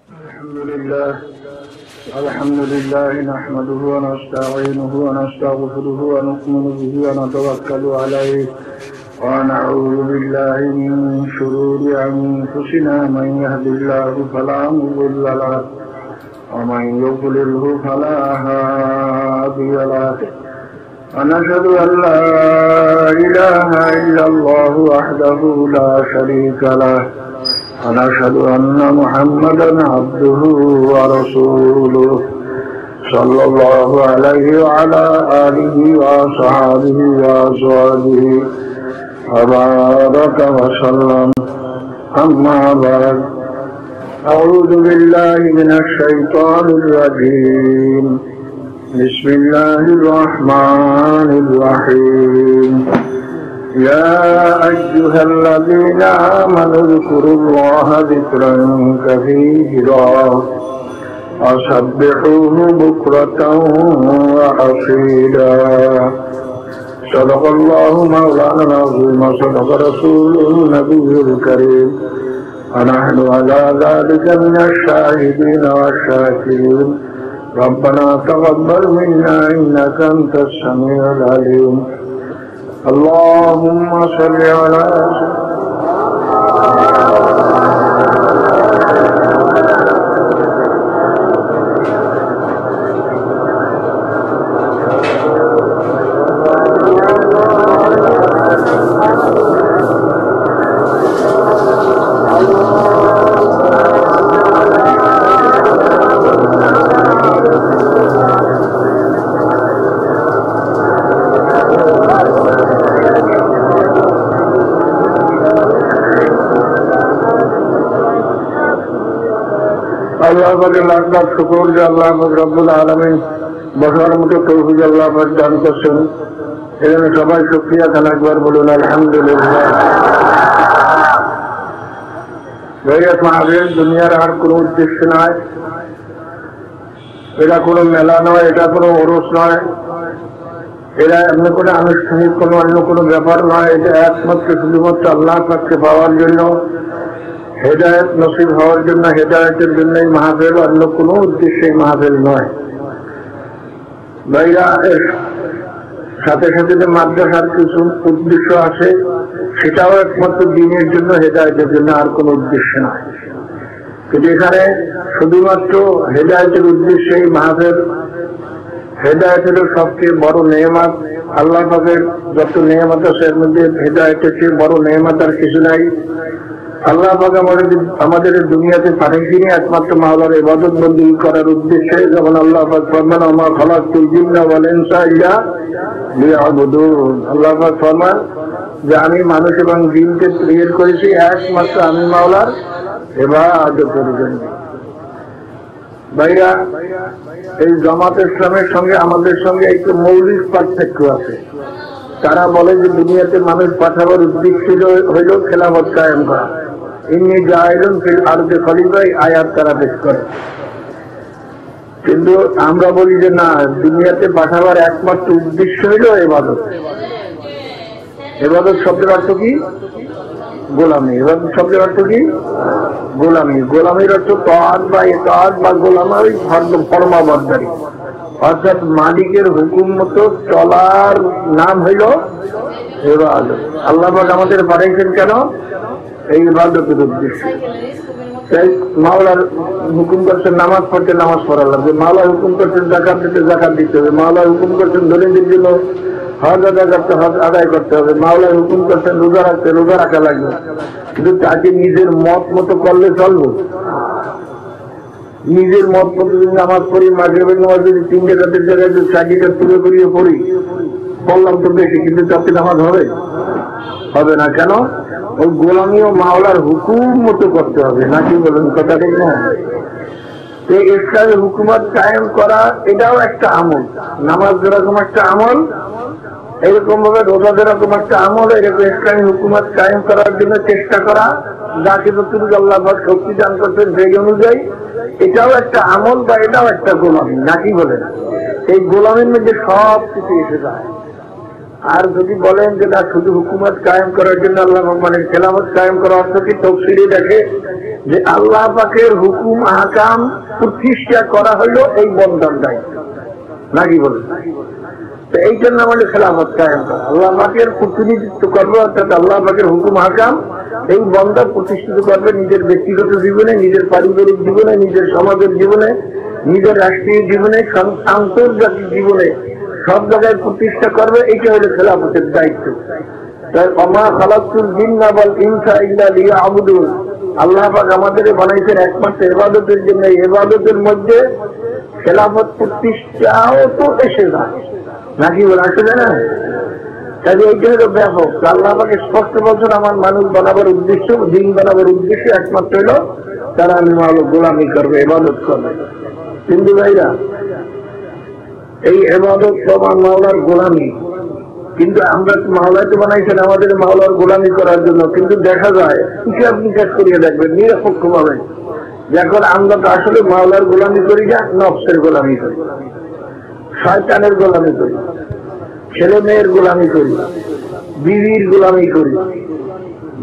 الحمد لله نحمده ونستعينه ونستغفره ونؤمن به ونتوكل عليه ونعوذ بالله من شرور أنفسنا من يهد الله فلا مضل له ومن يضلله فلا هادي له ونشهد أن لا إله إلا الله وحده لا شريك له ونشهد أن محمدا عبده ورسوله صلى الله عليه وعلى آله وصحبه وأزواجه وبارك وسلم. أما بعد، أعوذ بالله من الشيطان الرجيم. بسم الله الرحمن الرحيم. يا أيها الذين آمنوا اذكروا الله ذكرا كثيرا وسبحوه بكرة وأصيلا. صدق الله مولانا العظيم وصدق رسوله النبي الكريم ونحن على ذلك من الشاهدين والشاكرين. ربنا تقبل منا إنك أنت السميع العليم. اللهم صل على আল্লাহ পাকের লাখ লাখ শুকর যে আল্লাহ পাক রব্বুল আলামিন বসার মতো তৌফিক আল্লাহ পাক দান করছেন। এজন্য সবাই শুকরিয়া আদায় একবার বলুন আলহামদুলিল্লাহ। ভাইয়াত মাহফিল দুনিয়ার আর কোনো উদ্দেশ্য নয়, এটা কোনো মেলা নয়, এটা কোনো ওরস নয়, এটা এমনি কোনো আনুষ্ঠানিক কোনো অন্য কোনো ব্যাপার নয়। এটা একমাত্র শুধুমাত্র আল্লাহ পাককে পাওয়ার জন্য, হেদায়েত নসিব হওয়ার জন্য, হেদায়েতের জন্য এই মাহফিল, অন্য কোনো উদ্দেশ্যে এই মাহফিল নয়। ভাইরা, এর সাথে সাথে যে মাদ্রাসার কিছু উদ্দেশ্য আছে, সেটাও একমাত্র দিনের জন্য, হেদায়েতের জন্য, আর কোনো উদ্দেশ্য নয়। কিন্তু এখানে শুধুমাত্র হেদায়েতের উদ্দেশ্যে এই মাহফিল। হেদায়েতেরও সবচেয়ে বড় নেয়ামত। আল্লাহ পাকের যত নেয়ামত আছে এর মধ্যে হেদায়েতের চেয়ে বড় নেয়ামত আর কিছু নাই। আল্লাহ পাক আমাদের দুনিয়াতে পাঠিয়েছেন একমাত্র মাওলার ইবাদত বন্দি করার উদ্দেশ্যে। যেমন আল্লাহ পাক ফরমান, আমা খালাকতুল জিন্না ওয়াল ইনসা ইল্লা লিয়াবুদুন। আল্লাহ পাক ফরমান যে আমি মানুষ এবং জিনকে ক্রিয়েট করেছি একমাত্র আমি মাওলার ইবাদতের জন্য। ভাইরা, এই জামাত ইসলামের সঙ্গে আমাদের সঙ্গে একটু মৌলিক পার্থক্য আছে। তারা বলে যে দুনিয়াতে মানুষ পাঠাবার উদ্দেশ্য হইল খেলাফত কায়েম করা। ইন্নী জাইলুন ফিল আরদি খলিফা, আয়াত তারা পেশ করে। কিন্তু আমরা বলি যে না, দুনিয়াতে পাঠাবার একমাত্র উদ্দেশ্য হইল ইবাদত। ইবাদত শব্দের অর্থ কি? গোলামি। ইবাদত শব্দের অর্থ কি? গোলামি। গোলামির অর্থ তাআত বা ইতাআত বা গোলামি, ফরমাবরদারি, অর্থাৎ মালিকের হুকুম মতো চলার নাম হইল ইবাদত। আল্লাহ পাক আমাদের পাঠিয়েছেন কেন? এই ইবাদতের উদ্দেশ্যে। তাই মাওলার হুকুম করছেন নামাজ পড়তে, নামাজ পড়া লাগবে। মাওলা হুকুম করছেন যাকাত দিতে, যাকাত দিতে হবে। মাওলা হুকুম করছেন দরিদ্রের জন্য হজ আদায় করতে, হজ আদায় করতে হবে। মাওলা হুকুম করছেন রোজা রাখতে, রোজা রাখা লাগবে। কিন্তু তাকে নিজের মত মতো করলে চলবে? নিজের মত মতো যদি নামাজ পড়ি, মাগরিবের নামাজ যদি 3 রাকাতের জায়গায় যদি 4 রাকাত পুরো করিয়ে পড়ি, পড়লাম তো বেশি, কিন্তু তাতে নামাজ হবে? হবে না। কেন? ওই গোলামি ও মাওলার হুকুম মতো করতে হবে, নাকি বলেন? কথা ঠিক না? এই ইসলামী হুকুমত কায়েম করা এটাও একটা আমল। নামাজ যেরকম একটা আমল, এরকম ভাবে রোজা যেরকম একটা আমল, এরকম ইসলামী হুকুমত কায়েম করার জন্য চেষ্টা করা, যাকে যতটুকু আল্লাহ পাক শক্তি দান করছেন সেই অনুযায়ী, এটাও একটা আমল বা এটাও একটা গোলামি, নাকি বলেন? এই গোলামির মধ্যে সব কিছু এসে যায়। আর যদি বলেন যে না শুধু হুকুমত কায়েম করার জন্য আল্লাহ মানে খেলাফত কায়েম করা অর্থ কি, তফসিরে দেখে যে আল্লাহ পাকের হুকুম আহকাম প্রতিষ্ঠা করা হলো এই বন্দার দায়িত্ব, নাকি বলে? তো এই জন্য আমাদের খেলাফত কায়েম করা, আল্লাহ পাকের প্রতিনিধিত্ব করবে, অর্থাৎ আল্লাহ পাকের হুকুম আহকাম এই বন্দা প্রতিষ্ঠিত করবে নিজের ব্যক্তিগত জীবনে, নিজের পারিবারিক জীবনে, নিজের সমাজের জীবনে, নিজের রাষ্ট্রীয় জীবনে, আন্তর্জাতিক জীবনে সব জায়গায় প্রতিষ্ঠা করবে। এইটা হলো খেলাফতের দায়িত্ব। তাই ওমা খালাকতুল জিন্না ওয়াল ইনসা ইল্লা লিয়াবুদুন, আল্লাহ পাক আমাদের বানাইছেন একমাত্র ইবাদতের জন্য। ইবাদতের মধ্যে খেলাফত প্রতিষ্ঠাও তো এসে যায়, নাকি বলে? আসলে না, তাহলে এইটা হলো ব্যাপক। আল্লাহ পাকে স্পষ্ট বলছেন আমার মানুষ বানাবার উদ্দেশ্য, দিন বানাবার উদ্দেশ্য একমাত্র হলো তারা আমি মাওলা গোলামি করবে, ইবাদত করবে। কিন্তু ভাইরা, এই ইবাদত আমার মাওলার গোলামি, কিন্তু আমরা মাওলাই তো বানাইছেন আমাদের মাওলার গোলামি করার জন্য। কিন্তু দেখা যায় হিসাব নিকাশ করিয়ে দেখবেন নিরপেক্ষ ভাবে, যখন আমরা তো আসলে মাওলার গোলামি করি না, নফসের গোলামি করি, শয়তানের গোলামি করি, ছেলে মেয়ের গোলামি করি, বিবির গোলামি করি,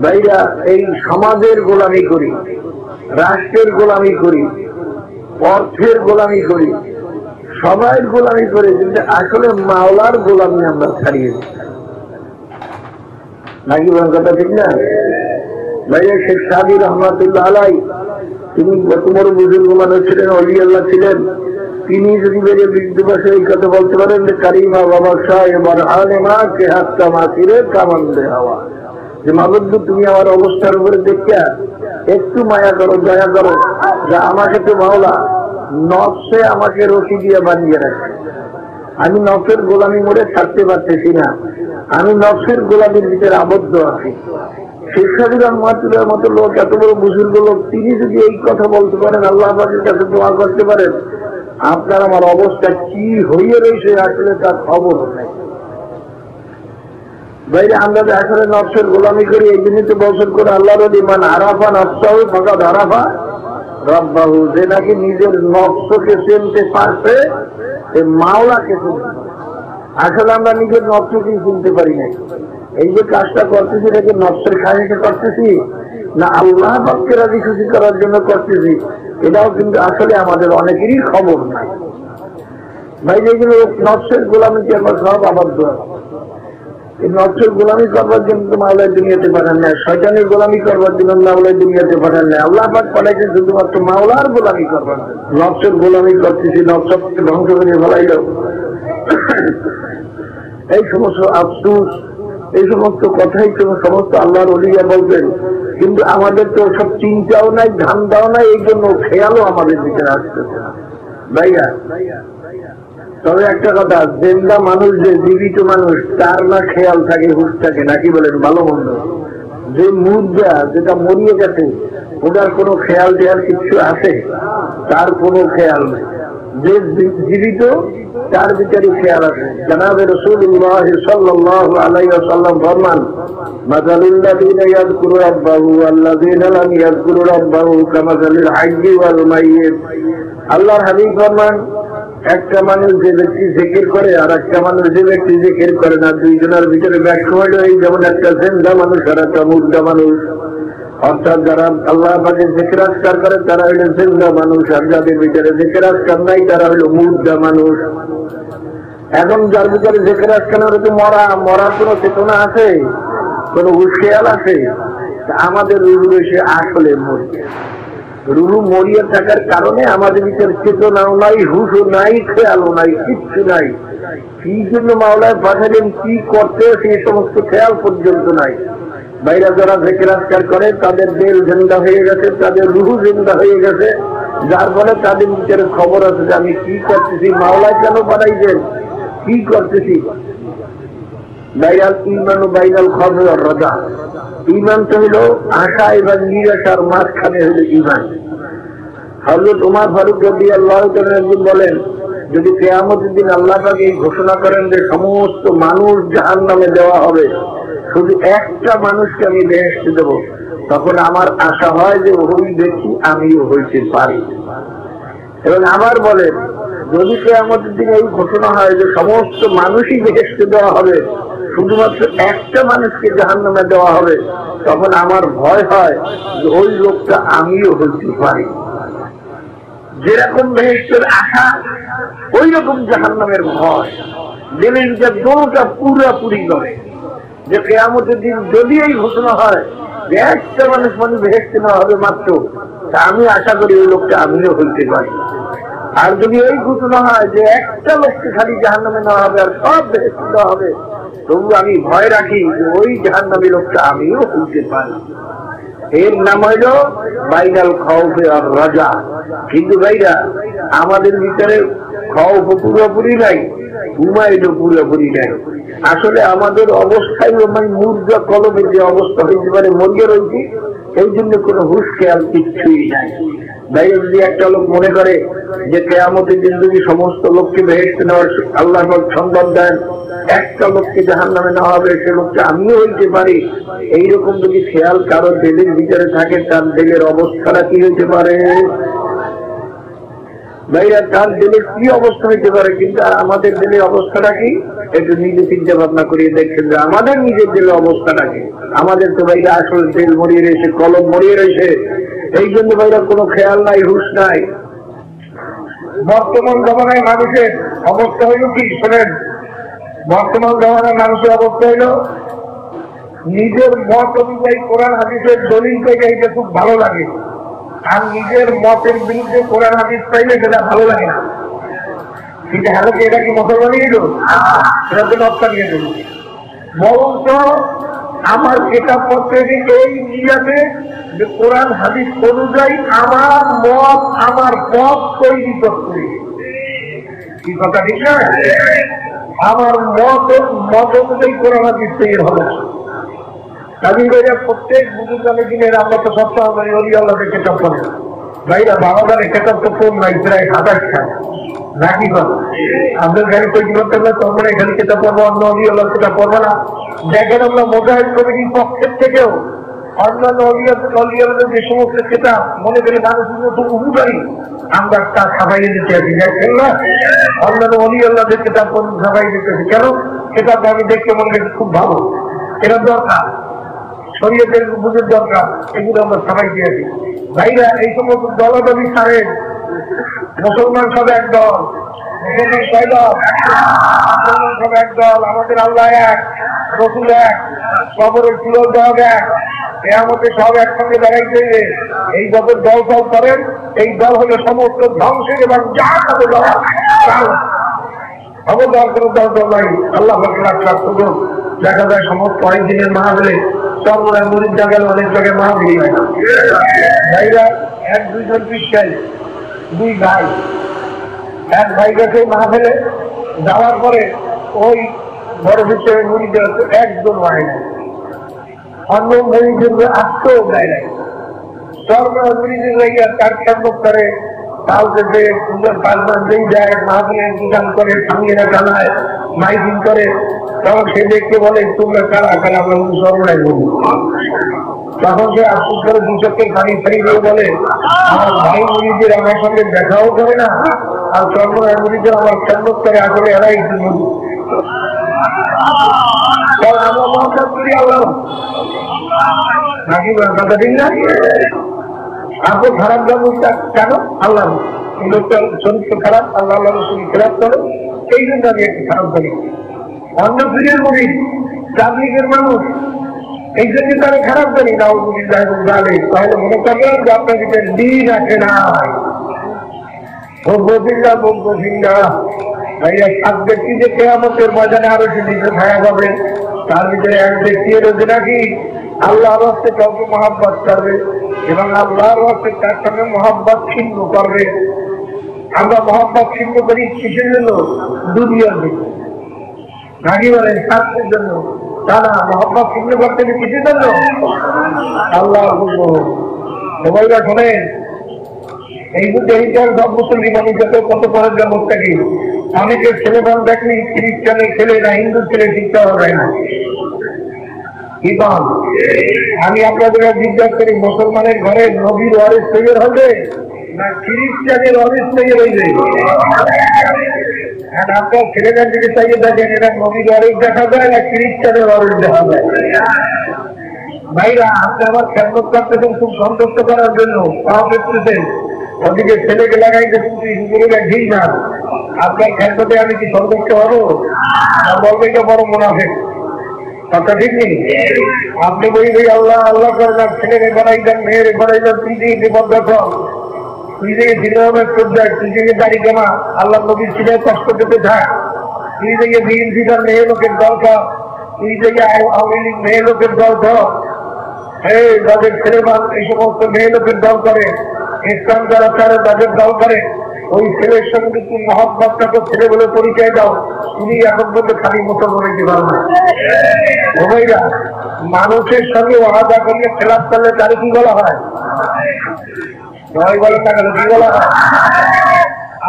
ভাইরা এই সমাজের গোলামি করি, রাষ্ট্রের গোলামি করি, অর্থের গোলামি করি, সবাই গোলামি করে, কিন্তু আসলে মাওলার গোলামি আমরা ছাড়িয়ে দিই, নাকি কথা ঠিক না? ভাইয়া শেখ সাদি রহমাতুল্লাহ আলাই, তিনি বড় বুজুর্গ মানুষ ছিলেন, অলি আল্লাহ ছিলেন। তিনি যদি বেরিয়ে বৃদ্ধ ভাষায় এই কথা বলতে পারেন যে কারিমা বাবা শাহ এবার আনে মা কে হাত কামা ফিরে কামান্দে হাওয়া, যে মাবুদ তুমি আমার অবস্থার উপরে দেখিয়া একটু মায়া করো, দয়া করো, যা আমাকে তো মাওলা নফসে আমাকে রশি দিয়ে বানিয়ে রাখে। আমি নফসের গোলামি মোড়ে ছাড়তে পারতেছি না, আমি নফসের গোলামির ভিতরে আবদ্ধ আছি। শেখ সাদি রহমাতুল্লাহর মতো লোক, এত বড় বুজুর্গ লোক, তিনি যদি এই কথা বলতে পারেন, আল্লাহ পাকের কাছে দোয়া করতে পারেন, আপনার আমার অবস্থা কি হইয়ে রয়েছে আসলে তার খবর নেই। বাইরে আমরা যে আসলে নফসের গোলামি করি, এই জন্য তো বছর করে আল্লাহ রলি মান আরাফা নফসাহু ফাকাদ আরাফা রাব্বাহু, যে নাকি নিজের নফসকে চিনতে পারছে সে মাওলাকে চিনতে পারে। আসলে আমরা নিজের নফসকে চিনতে পারি না। এই যে কাজটা করতেছি এটাকে নফসের খায়কে করতেছি না আল্লাহ পাককে রাজি খুশি করার জন্য করতেছি, এটাও কিন্তু আসলে আমাদের অনেকেরই খবর নাই। ভাই যেগুলো নফসের গোলামিকে আমরা সব আবদ্ধ আছি। এই নফসের গোলামি করবার জন্য তো মাওলায় দুনিয়াতে পাঠান না, শয়তানের গোলামি করবার জন্য মাওলায় দুনিয়াতে পাঠান না, আল্লাহ পাক পাঠাইছেন শুধুমাত্র মাওলার গোলামি করবার জন্য। নফসের গোলামি করতেছি, নফসকে ধ্বংস করে ফেলাইল। এই সমস্ত আফসুস, এই সমস্ত কথাই সমস্ত আল্লাহর ওলিয়া বলবেন, কিন্তু আমাদের তো সব চিন্তাও নাই, ধান্দাও নাই, এই জন্য খেয়ালও আমাদের ভিতরে আসতেছে না ভাইয়া। তবে একটা কথা, জিন্দা মানুষ যে জীবিত মানুষ তার না খেয়াল থাকে, হুশ থাকে, নাকি বলেন? ভালো মন্দ যে মুদ্রা যেটা মরিয়ে গেছে ওটার কোনো খেয়াল দেওয়ার কিছু আছে? তার কোনো খেয়াল নেই। যে জীবিত তার ভিতরে খেয়াল আছে। জনাবে রাসূলুল্লাহ সাল্লাল্লাহু আলাইহি ওয়াসাল্লাম ফরমান, মাযালুল্লাযীনা ইয়াযকুরু রাব্বাহু ওয়াল্লাযীনা লাম ইয়াযকুরু রাব্বাহু কামাযালিল হাইয়্যি ওয়াল মাইয়্যিত। আল্লাহর হাবিব ফরমান, একটা মানুষ যে ব্যক্তি জিকির করে আর একটা মানুষ যে ব্যক্তি জিকির করে না, দুইজনের ভিতরে ব্যাখ্যা হইল এই যেমন একটা জিন্দা মানুষ আর একটা মুর্দা মানুষ। অর্থাৎ যারা আল্লাহ পাকের জিকির আজকার করে তারা হইল জিন্দা মানুষ, আর যাদের ভিতরে জিকির আজকার নাই তারা হইল মুর্দা মানুষ। এখন যার ভিতরে জিকির আজকার তো মরার কোন চেতনা আছে, কোন খেয়াল আছে? আমাদের রুহু রয়েছে আসলে মরিয়া। রুহু মরিয়া থাকার কারণে আমাদের ভিতরে চেতনাও নাই, হুশও নাই, খেয়ালও নাই, কিচ্ছু নাই। কি জন্য মাওলায় পাঠালেন, কি করতে, সেই সমস্ত খেয়াল পর্যন্ত নাই। বাইরে যারা জিকির আজকার করে তাদের দিল জিন্দা হয়ে গেছে, তাদের রুহু জিন্দা হয়ে গেছে, যার ফলে তাদের ভিতরে খবর আছে যে আমি কি করতেছি, মাওলায় কেন পাঠাইছেন, কি করতেছি। বাইরাল ঈমান ও বাইরাল খবর আর রাজা। ঈমান তো হইল আশা এবং নিরাশার মাঝখানে হইল ঈমান। হযরত ওমর ফারুক রাদিয়াল্লাহু তাআলা একদিন বলেন, যদি কিয়ামতের দিন আল্লাহ পাক এই ঘোষণা করেন যে সমস্ত মানুষ জাহান্নামে দেওয়া হবে, শুধু একটা মানুষকে আমি বেহেশতে দেব, তখন আমার আশা হয় যে ওই ব্যক্তি আমিও হইতে পারি। এবং আবার বলেন, যদি কিয়ামতের দিন এই ঘোষণা হয় যে সমস্ত মানুষই বেহেশতে দেওয়া হবে, শুধুমাত্র একটা মানুষকে জাহান্নামে দেওয়া হবে, তখন আমার ভয় হয় যে ওই লোকটা আমিও হইতে পারি। যেরকম বেহেশতের আশা ওই রকম জাহান্নামের ভয় দিলেন, যে দোলটা পুরাপুরি করে যে কিয়ামতের দিন যদি এই ঘোষণা হয় যে একটা মানুষ বেহেশতে নেওয়া হবে মাত্র, তা আমি আশা করি ওই লোকটা আমিও হইতে পারি। আর যদি এই ঘোষণা হয় যে একটা লোককে খালি জাহান্নামে নেওয়া হবে আর সব বেহেশতে দেওয়া হবে, তবু আমি ভয় রাখি যে ওই জাহান্নামী লোকটা আমিও হইতে পারি। এর নাম হইল বাইনাল খাউফে আর রাজা। কিন্তু ভাইরা, আমাদের ভিতরে খাউফ পুরোপুরি নাই, ঘুমাইলো পুরোপুরি নাই। আসলে আমাদের অবস্থায় মুর্গা কলমের যে অবস্থা হইতে পারে, মরিয়া রয়েছে, এই জন্য কোনো হুশ খেয়াল কিচ্ছুই নাই। ভাইরা, যদি একটা লোক মনে করে যে কিয়ামতের দিন যদি সমস্ত লোককে বেহেশতে নেওয়ার আল্লাহ সংবাদ দেন, একটা লোককে জাহান্নামে নেওয়া হবে, সে লোকটা আমিও হইতে পারি, এইরকম যদি খেয়াল কারো দিলের ভিতরে থাকে, তার দিলের অবস্থাটা কি হইতে পারে? ভাইরা, তার দিলের কি অবস্থা হইতে পারে? কিন্তু আমাদের দিলের অবস্থাটা কি একটু নিজে চিন্তা ভাবনা করিয়ে দেখছেন যে আমাদের নিজের দিলের অবস্থাটা কি? আমাদের তো ভাইরা আসলে তেল মরিয়ে রয়েছে, কলম মরিয়ে রয়েছে, এই জন্য ভাইরা কোনো খেয়াল নাই, হুশ নাই। বর্তমান জমানায় মানুষের অবস্থা হইল কি শোনেন, বর্তমান জমানায় মানুষের অবস্থা হইল নিজের মত অনুযায়ী কোরআন হাদিসের দলিল পেয়ে এটা খুব ভালো লাগে, আর নিজের মতের বিরুদ্ধে কোরআন হাদিস পাইলে সেটা ভালো লাগে না। কিন্তু হ্যালো, এটা কি মুসলমানই এলো? সেটা তো নকশা নিয়ে দেব। বরং তো আমার কিতাব পত্রে এই নিয়াতে যে কোরআন হাদিস অনুযায়ী আমার মত, আমার পথ তৈরি করতে, কি কথা ঠিক না? আমার মত অনুযায়ী কোরআন হাদিস তৈরি হবে। কাজী ভাইরা, প্রত্যেক বুজুর্গানে দিনের আমরা তো সপ্তাহ অলি আল্লাহকে কেতাব করে ভাইরা, বাবাদারে কেতাব তো কোন নাই, প্রায় ২৭ খায় নাকি কথা। আপনার গাড়ি তৈরি করতে হবে, তোমরা এখানে কেতাব পড়বো, অন্য অলি আল্লাহ কেতাব পড়বো না। দেখেন, আমরা মোজাহিদ কমিটির পক্ষের থেকেও অন্যান্য অলি আল্লাহদের যে সমস্ত কেতাব মনে করে মানুষের মতো উপকারী, আমরা তা ছাপাইয়ে দিতে আছি। দেখেন না, অন্যান্য অলি আল্লাহদের কেতাব ছাপাই দিতেছি কেন? কেতাব আমি দেখতে মনে করি খুব ভালো, এটা দরকার, শরীয়তের বুঝের দরকার, এগুলো আমরা সবাই দিয়েছি। ভাইরা, এই সমস্ত দলদলি ছাড়ে মুসলমান সব এক দল, মুসলমান ছয় দল, মুসলমান সব এক দল, আমাদের আল্লাহ এক, রসুল এক, কবরের ফুলর দল এক, আমাদের সব একসঙ্গে দাঁড়াইতে। এই যত দল ফল করেন, এই দল হলো সমস্ত ধ্বংসের এবং যা হবে দল খবরদার কোনো দল দল নাই। আল্লাহ দেখা যায় সমস্ত অনেক দিনের মাহফিলে সর্বদাই মরিদ জায়গায় অনেক জায়গায় মাহফিল হয়। ভাইরা, এক দুইজন বিশ্বাস, দুই ভাই, এক ভাই গেছে মাহফিলে, যাওয়ার পরে ওই বড় হিসেবে মরিদের একজন হয় না, অন্য মরিদের আত্মও দেয় নাই। সর্বদা মরিদের জায়গায় তার খেদমত করে, কাউকে যে সুন্দর পাঁচবার যেই যায় মাহফিলের দোকান করে, সামিয়েরা টানায়, মাইকিং করে, তখন সে দেখতে বলে তোমরা কারা কারা, আমরা সর্বদাই বলবো। তখন সে আফসোস করে দু চোখের পানি ফেরি দিয়ে বলে, আমার ভাই মুরিদের আমার সঙ্গে দেখাও করে না, আর সর্বদাই মুরিদের আমার খেদমত করে, আসলে এরাই কারণ আমরা মহাকাশ করি আল্লাহ নাকি কথা ঠিক না? আপনি খারাপ ব্যবস্থা কেন? আল্লাহ লোকটা চরিত্র খারাপ, আল্লাহ আল্লাহ শরীর খারাপ করে, এই জন্য আমি একটু খারাপ করি। অন্য পীরের মুরিদ, তাবলীগের মানুষ, এই জন্য তারা খারাপ করি না, তাহলে মনে করবেন যে আপনার ভিতরে দিন আছে না। বলবো ভাইয়া, সাত ব্যক্তি যে কিয়ামতের ময়দানে আরো সে নিজে ছায়া পাবে, তার ভিতরে এক ব্যক্তি রয়েছে নাকি আল্লাহর রাস্তে কাউকে মহাব্বত করবে এবং আল্লাহর রাস্তে তার সঙ্গে মহাব্বত ছিন্ন করবে। আমরা মহাব্বত ছিন্ন করি কিসের জন্য? দুনিয়ার জন্য নাকি বলেন? স্বার্থের জন্য। তা না, মহাব্বত ছিন্ন করতে কিসের জন্য? আল্লাহ সবাইরা শোনেন, এই মুদ্রার সব মুসলমান যত কত করার ব্যবস্থা কি, অনেকের ছেলেমান দেখলি খ্রিস্টানের ছেলে না হিন্দু ছেলে শিক্ষা হবে না। কি কন? আমি আপনাদের জিজ্ঞাসা করি, মুসলমানের ঘরে নবীর ওয়ারিস তৈরি হবে না খ্রিস্টানের ওয়ারিস তৈরি হইবে? আপনার ছেলেদের দিকে চাইয়ে দেখেন, এটা নবীর অনেক দেখা যায় না খ্রিস্টানের অনেক দেখা যায়। ভাইরা, আপনি আমার খেদমত করতেছেন খুব সন্তুষ্ট করার জন্য, তাও করতেছেন, ওদিকে ছেলেকে লাগাইতে হুজুরেরা ঠিক না, আপনার খেদমতে আমি কি সন্তুষ্ট হবো? বলবে যে বড় মুনাফিক, কথা ঠিক নেই। আপনি বলবেন আল্লাহ আল্লাহ করেন, ছেলেরে বাড়াই দেন, মেয়েরে বাড়াই দেন, তুই দিয়ে বিপদ দেখো, তুই থেকে সিনেমার দেখ, তুই থেকে দাড়ি জমা, আল্লাহ নবীর ছেলে কষ্ট পেতে থাক, তুই থেকে বিএনপি তার মেয়ে লোকের দল কর, তুই থেকে আওয়ামী লীগ মেয়ে লোকের দল কর, এই যাদের ছেলেমান এই সমস্ত মেয়ে লোকের দল করে, ইসলাম যারা তারা তাদের দল করে, ওই ছেলের সঙ্গে তুমি মহব্বতটাকে ছেলে বলে পরিচয় দাও, তুমি এখন বলতে খালি মুসলমান হইতে পারো না। ভাইরা, মানুষের সঙ্গে ওয়াদা করিয়ে খেলাপ করলে তারে কি বলা হয়? বলে থাকলে কি বলা হয়?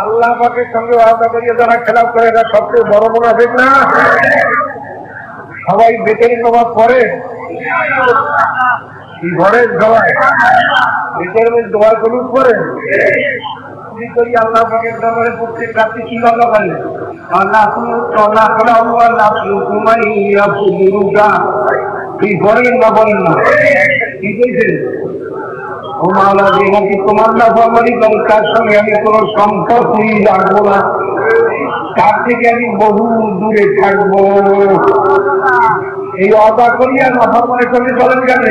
আল্লাহ পাকের সঙ্গে ওয়াদা করিয়ে যারা খেলাপ করে এরা সবচেয়ে বড় মুনাফিক না? সবাই বেতের নামাজ পড়ে, কি ঘরের সবাই বেতের মধ্যে দোয়া কলুস করে, আল্লাহ পাকের দরবারে প্রত্যেক রাত্রি কি বলা বলে কি করেন না বলেন না, কি কইছেন? ও মাওলা, যে নাকি তোমার না ফরমানি করে তার সঙ্গে আমি কোনো সম্পর্কই রাখবো না, তার থেকে আমি বহু দূরে থাকবো। এই অদা করিয়া না ফরমানি করলে চলেন কেন?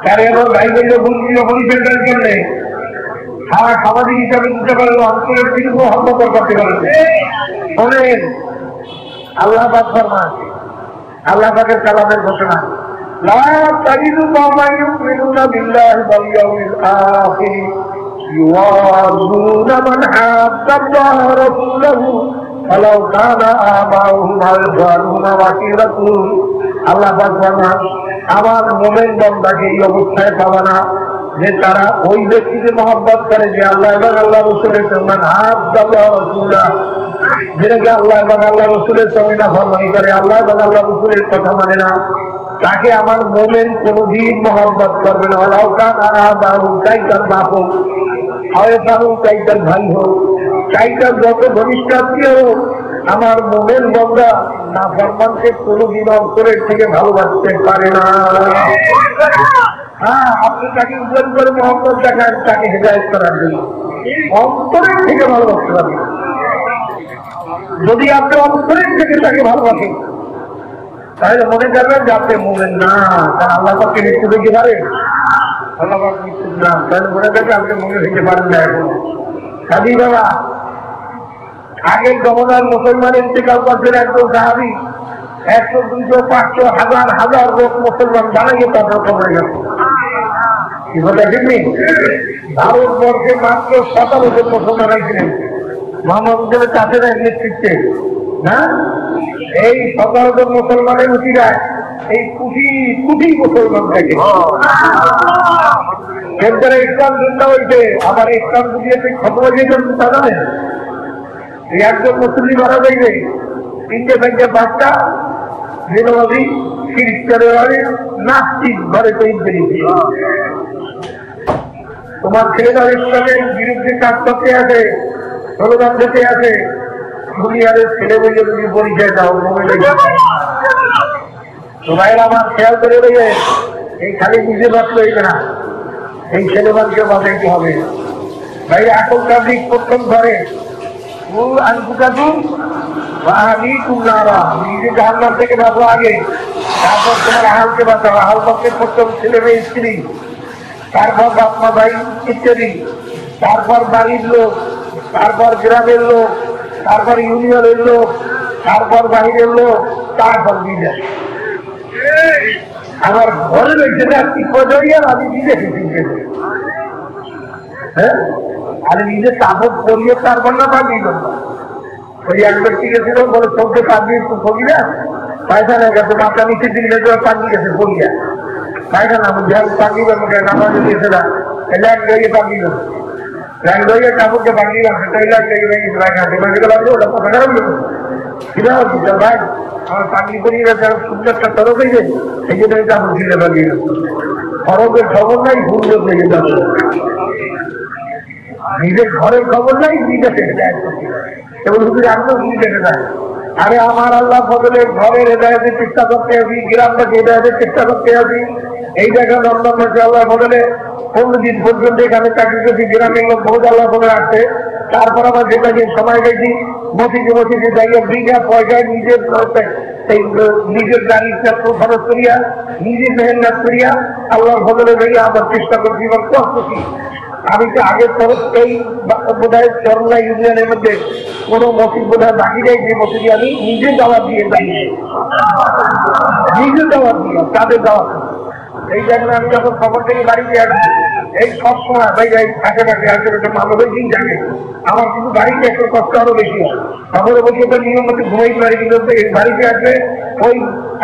তার এবার গাই গাইলে বন্ধুরা পরিচয় দেন কেন? সারা সামাজিক হিসাবে দিতে পারলো, অন্তরের কিন্তু হত্যকর করতে পারবে। শোনেন, আল্লাহ পাক ফরমান, আল্লাহ পাকের কালামের ঘোষণা, লা তাজিদু কওমান ইউমিনুনা বিল্লাহি ওয়াল ইয়াউমিল আখির ইউআযুনা মান হাদ্দাল্লাহ ওয়া রাসূলাহু ওয়ালাউ কানা আবাউহুম আও ইখওয়ানুহুম ওয়া আশীরাতুহুম। আল্লাহ পাক ফরমান, আমার মুমিন বান্দাকে এই অবস্থায় পাবা না যে তারা ওই ব্যক্তিকে মহব্বত করে যে আল্লাহ এবং আল্লাহ রসুলের সঙ্গে হাদ্দাল্লাহ ওয়া রাসূলাহু, যেটাকে আল্লাহ এবং আল্লাহ রসুলের সঙ্গে না ফরমানি করে, আল্লাহ এবং আল্লাহ রসুলের কথা মানে না, তাকে আমার মোমেন কোনদিন মহব্বত করবে না। চাই তার বাপ হোক, চাই তার ভাই হোক, চাই তার যত ঘনিষ্ঠ আত্মীয় হোক, আমার মোমেন বন্দা না ফরমানকে কোনদিন অন্তরের থেকে ভালোবাসতে পারে না। হ্যাঁ, আপনি তাকে উজ্জ্বল করে মহব্বত দেখান, তাকে হেদায়েত করার জন্য অন্তরের থেকে ভালোবাসতে পারেন। যদি আপনি অন্তরের থেকে তাকে ভালোবাসেন তাহলে মনে করবেন যে আপনি মোমেন না, কারণ আল্লাহ পাককে মৃত্যু দিতে পারে, আল্লাহ পাক মৃত্যু না, তাহলে মনে করবেন আপনি মোমেন হইতে পারেন না। এখন সাদি বাবা, আগের জমানার মুসলমান ইন্তেকাল করছেন একজন সাহাবী, 100, 200, 500, হাজার হাজার লোক মুসলমান বানাইয়ে তারপর কবরে গেছে। কি কথা ঠিক নেই? ভারতবর্ষে মাত্র 17 জন মুসলমান আইছিলেন মোহাম্মদের কাছের নেতৃত্বে। হ্যাঁ, এই 17 জন মুসলমানের উচিরা এই কোটি কোটি মুসলমান থাকে। এরপরে ইসলাম জিন্দা হইতে আবার ইসলাম বুঝিয়েছে খবর দিয়েছেন, তা জানেন? এই একজন মুসলিম মারা যাইবে, 3-4 বাচ্চা বিনোদী খ্রিস্টানের নাস্তিক ঘরে তৈরি করেছে। তোমার ছেলেরা ইসলামের বিরুদ্ধে কাজ করতে আছে, স্লোগান দিতে আছে, দুনিয়াদের ছেলে বলে তুমি পরিচয় দাও। তোমার আমার খেয়াল করে দেবে, এই খালি বুঝে বাঁচলে হইবে না, এই ছেলেমানকে বাঁচাইতে হবে। ভাই, এখনকার দিক প্রথম ধরে নিজে জাহান্নাম থেকে বাঁচো আগে, তারপর তোমার আহালকে বাঁচাও। আহাল পক্ষে প্রথম ছেলে মেয়ে স্ত্রী, তারপর বাপ মা ভাই ইত্যাদি, তারপর বাড়ির লোক, তারপর গ্রামের লোক, তারপর ইউনিয়নের লোক, তারপর বাহিরের লোক, তারপর বিদেশ। আমার ঘরে রয়েছে না কি পর্যায়ে আমি বিদেশে শিখে, হ্যাঁ, আমি নিজে কাপড় পরিয়ে তারপর না পাঠিয়ে দেবো। ওই এক ব্যক্তি গেছিল, বলে চোখে পাঠিয়ে পড়ি না, পায়খানা গেছে, মাথা নিচে দিলে পাঠিয়ে গেছে পড়িয়া পায়খানা পাঠিয়ে দেবো, নামাজে দিয়েছে না, ল্যাং গাইয়ে পাঠিয়ে দেবো, ল্যাং গাইয়ে কাপড়কে পাঠিয়ে রাখছে, তাই ল্যাং গাইয়ে লাগবে, ওটা কথা খারাপ দেবো। কিনা ভাই, আমার পানি পরিয়ে গেছে, সুন্দরটা তরফ হয়ে যায়, সেই জন্য কাপড় ছিঁড়ে পাঠিয়ে দেবো। খরচের খবর নাই, ঘুরলে থেকে যাবে। নিজের ঘরের খবর নাই, বিদেশে হেদায়ত করতে এবং শুধু জানতো বিদেশে যায়। আরে আমার আল্লাহ ফজলে ঘরের হেদায়তের চেষ্টা করতে আসি, গ্রামটাকে হেদায়তের চেষ্টা করতে আসি। এই জায়গা লন্ডন মাসে আল্লাহ ফজলে 15 দিন পর্যন্ত এখানে চাকরি করছি, গ্রামের লোক বহুত আল্লাহ ফজলে আসছে। তারপর আবার যেটাকে সময় গেছি মসজিদে যাইয়া বিঘা পয়সায় নিজের গাড়িটা খরচ করিয়া, নিজের মেহনত করিয়া আল্লাহ ফজলে যাইয়া আবার চেষ্টা করছি। এবার কষ্ট কি, আমি তো আগের তরফ এই বোধহয় চরমলা ইউনিয়নের মধ্যে কোন মসজিদ বোধহয় বাকি নেই যে মসজিদে আমি নিজে দাওয়াত দিয়ে দাঁড়িয়ে, নিজে দাওয়াত দিয়ে তাদের দাওয়াত। এই জন্য আমি যখন খবর থেকে বাড়িতে আসি, এই সবসময় ভাই আশেপাশে আশেপাশে মানুষের দিন থাকে, আমার কিন্তু বাড়িতে একটু কষ্ট আরো বেশি হয়। খবরে বসে তো নিয়ম মতো ঘুমাইতে পারি, কিন্তু বাড়িতে আসলে ওই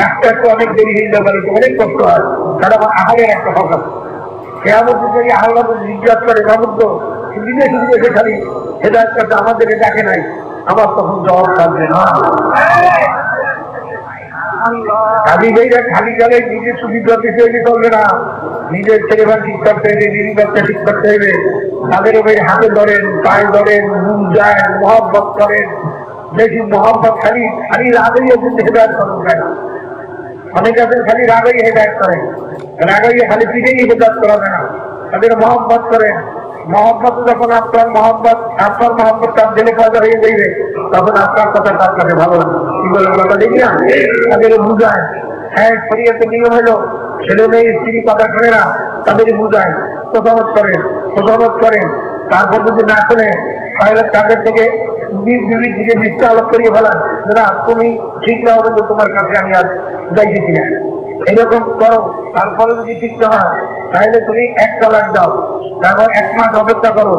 একটা একটু অনেক দেরি হয়ে যায়, বাড়িতে অনেক কষ্ট হয়। তারা আমার আহারের একটা হক আছে। আল্লাহ জিজ্ঞাসা করে মামুদ তো বিদেশে খালি হেদায়ত করতে আমাদের ডাকে নাই, আমার তখন জবাব থাকবে না। খালি ভাইরা খালি গেলে নিজের সুবিধা তৈরি করবে না, নিজের ছেলেবার ঠিক করতে হবে, দিদি বাচ্চা ঠিক করতে হবে। তাদের ওই হাতে ধরেন, পায়ে ধরেন, মুখ যায়, মহব্বত করেন। বেশি মহব্বত খালি খালি রাগাইয়া কিন্তু হেদায়ত করেন যায় না। অনেক আছে খালি রাগাই হেদায়ত করেন, রাগাইয়া খালি পিঠেই হেদায়ত করা যায় না। তাদের মহব্বত করেন। মহব্বত যখন আপনার মহব্বত তার জেলে পয়দা হয়ে যাইবে, তখন আপনার কথা তার কাছে ভালো লাগে। কি বলেন কথা দেখি না? তাদের বুঝায়, হ্যাঁ শরীয়তের নিয়ম হলো ছেলে মেয়ে স্ত্রী কথা করে না, তাদের বুঝায়, প্রথমত করেন। তারপর যদি না শুনে তাহলে তাদের থেকে দিকে মিথ্যা আলোক করিয়ে ফেলান, না তুমি ঠিক না হবে তো তোমার কাছে আমি আর যাইতেছি না, এরকম করো। তারপরে যদি ঠিক না হয় তাহলে তুমি 1 তালাক দাও, তারপর 1 মাস অপেক্ষা করো।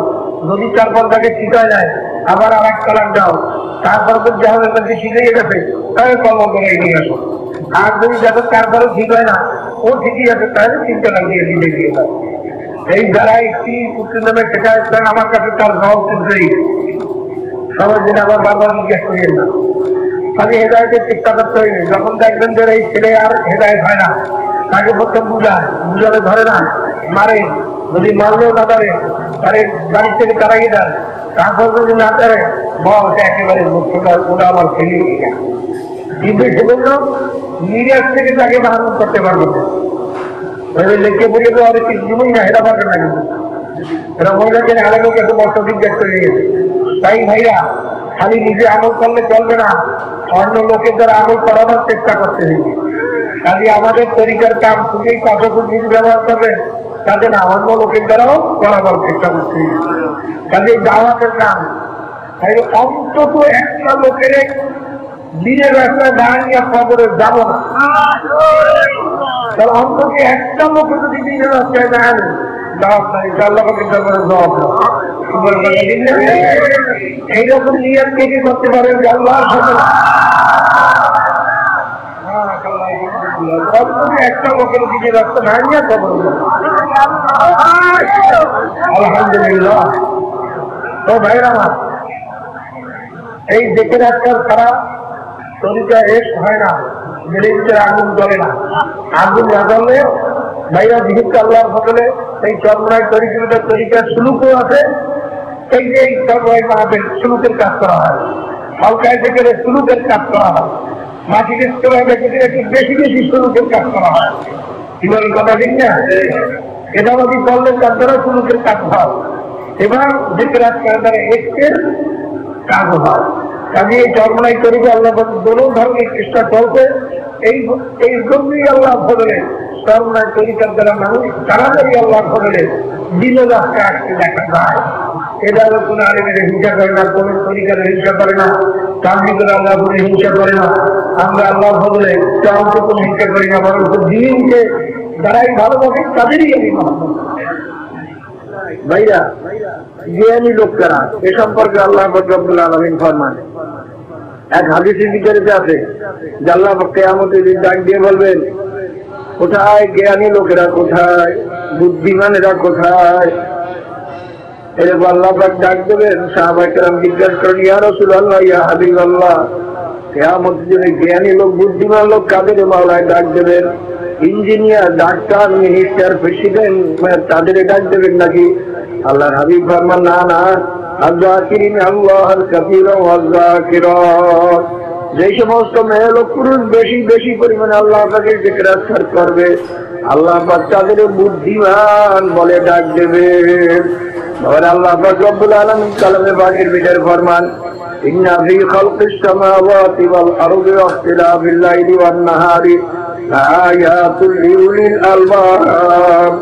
যদি তারপর তাকে ঠিক হয়ে যায় আবার আর 1 তালাক দাও। তারপর তো যাহলে তাকে ঠিক হয়ে গেছে তাহলে কর্ম করে নিয়ে আসো। আর যদি দেখো তারপরে ঠিক হয় না, ও ঠিকই আছে, তাহলে 3 তালাক দিয়ে দিয়ে দাও। এই যারা একটি পুত্রের নামে শেখায় আমার কাছে তার জবাব তুলতেই সবার দিন আবার বারবার জিজ্ঞেস করিয়েন না। আমি হেদায়তের চেষ্টা করতে হইনি। যখন দেখবেন যে এই ছেলে আর হেদায়ত হয় না, তাকে প্রথম বুঝালে ধরে না, মারে। যদি মারলেও না ধরে, তারে বাড়ির থেকে তারাই দেন। তারপর যদি না ধরে বল একেবারে ওটা আমার ছেলে। কিন্তু সেজন্য নিজের থেকে তাকে বাহান্ন করতে পারবো না। লিখে পড়িয়ে তো অনেক কিছুই না, এটা পারবে না। কিন্তু এরা মহিলাকে আলাদা এত বছর জিজ্ঞেস করে নিয়েছে। তাই ভাইয়া খালি নিজে আমল করলে চলবে না, অন্য লোকের দ্বারা আমল করানোর চেষ্টা করতে হবে। কাজে আমাদের তরিকার কাম খুবই কতটুকু নিজে ব্যবহার করবে, কাজে না অন্য লোকের দ্বারাও করাবার চেষ্টা করতে হবে। কাজে দাওয়াতের কাম তাই অন্তত একটা লোকের দিনের রাস্তায় দাঁড়িয়ে খবরে যাবো না, তাহলে অন্তত একটা লোক যদি দিনের রাস্তায় দাঁড়ান এইরকম নিয়ম কে কি করতে পারেন? একটা লোকের দিকে রাস্তা না নিয়ে খবর। আলহামদুলিল্লাহ। তো ভাইরা আমার এই দেখে রাস্তার সারা তরিকা এস হয় না, মেরিজের আগুন জ্বলে না। আগুন না জ্বললে ভাইরা বিহিত আল্লাহর বদলে এই চরমরাই তরিকার সুলুকও আছে। এই যে এই চরমরাই মাহাবের সুলুকের কাজ করা হয়, হালকায় থেকে সুলুকের কাজ করা হয়, মাটির থেকে একটু বেশি বেশি সুলুকের কাজ করা হয়। কি বলেন কথা ঠিক না? এটা যদি করলে তার দ্বারা সুলুকের কাজ হয়, এবার দেখে রাস্তার দ্বারা এক্সের কাজ হয়। কাজে এই চরমরাই তরিকা আল্লাহ দোনো ধরনের চেষ্টা চলছে। এই জন্যই আল্লাহ বদলে চরমরাই তরিকার দ্বারা মানুষ তাড়াতাড়ি আল্লাহ বদলে দিল রাস্তায় আসতে দেখা যায়। এটা হলো কোন আলেমের হিংসা করে না, কোন তরিকার হিংসা করে না, তান্ত্রিকের আল্লাহ করে হিংসা করে না। আমরা আল্লাহ বদলে চাওকে কোন হিংসা করি না, বরং দিনকে যারাই ভালোবাসে তাদেরই আমি মহব্বত। ভাইরা জ্ঞানী লোক যারা, এ সম্পর্কে আল্লাহ রব্বুল আলামিন ফরমান। এক হাদিসের ভিতরে আছে যে আল্লাহ কিয়ামতের দিন ডাক দিয়ে বলবেন, কোথায় জ্ঞানী লোকেরা, কোথায় বুদ্ধিমানেরা, কোথায়? এরকম আল্লাহ পাক ডাক দেবেন। সাহাবায়ে কেরাম জিজ্ঞাসা করেন, ইয়া রাসূলুল্লাহ, ইয়া হাবিবাল্লাহ, কিয়ামতের দিনে জ্ঞানী লোক বুদ্ধিমান লোক কাদের মাওলায় ডাক দেবেন? ইঞ্জিনিয়ার, ডাক্তার, মিনিস্টার, প্রেসিডেন্ট তাদের ডাক দেবেন নাকি? আল্লাহর হাবিব ফরমান না না, আয-যাকিরিন আল্লাহল কাসীরা ওয়ায-যাকিরাত, যে সমস্ত মেয়ে লোক পুরুষ বেশি বেশি পরিমাণে আল্লাহ পাকে জিকির আজকার করবে, আল্লাহ পাক তাদের বুদ্ধিমান বলে ডাক দেবে। আল্লাহ পাক রব্বুল আলামিন কালামে পাকের ভিতরে ফরমান, ইন্না ফী খালকিস সামাওয়াতি ওয়াল আরদি ওয়াখতিলাফিল লাইলি ওয়ান নাহারি লাআয়াতুল লিউলিল আলবাব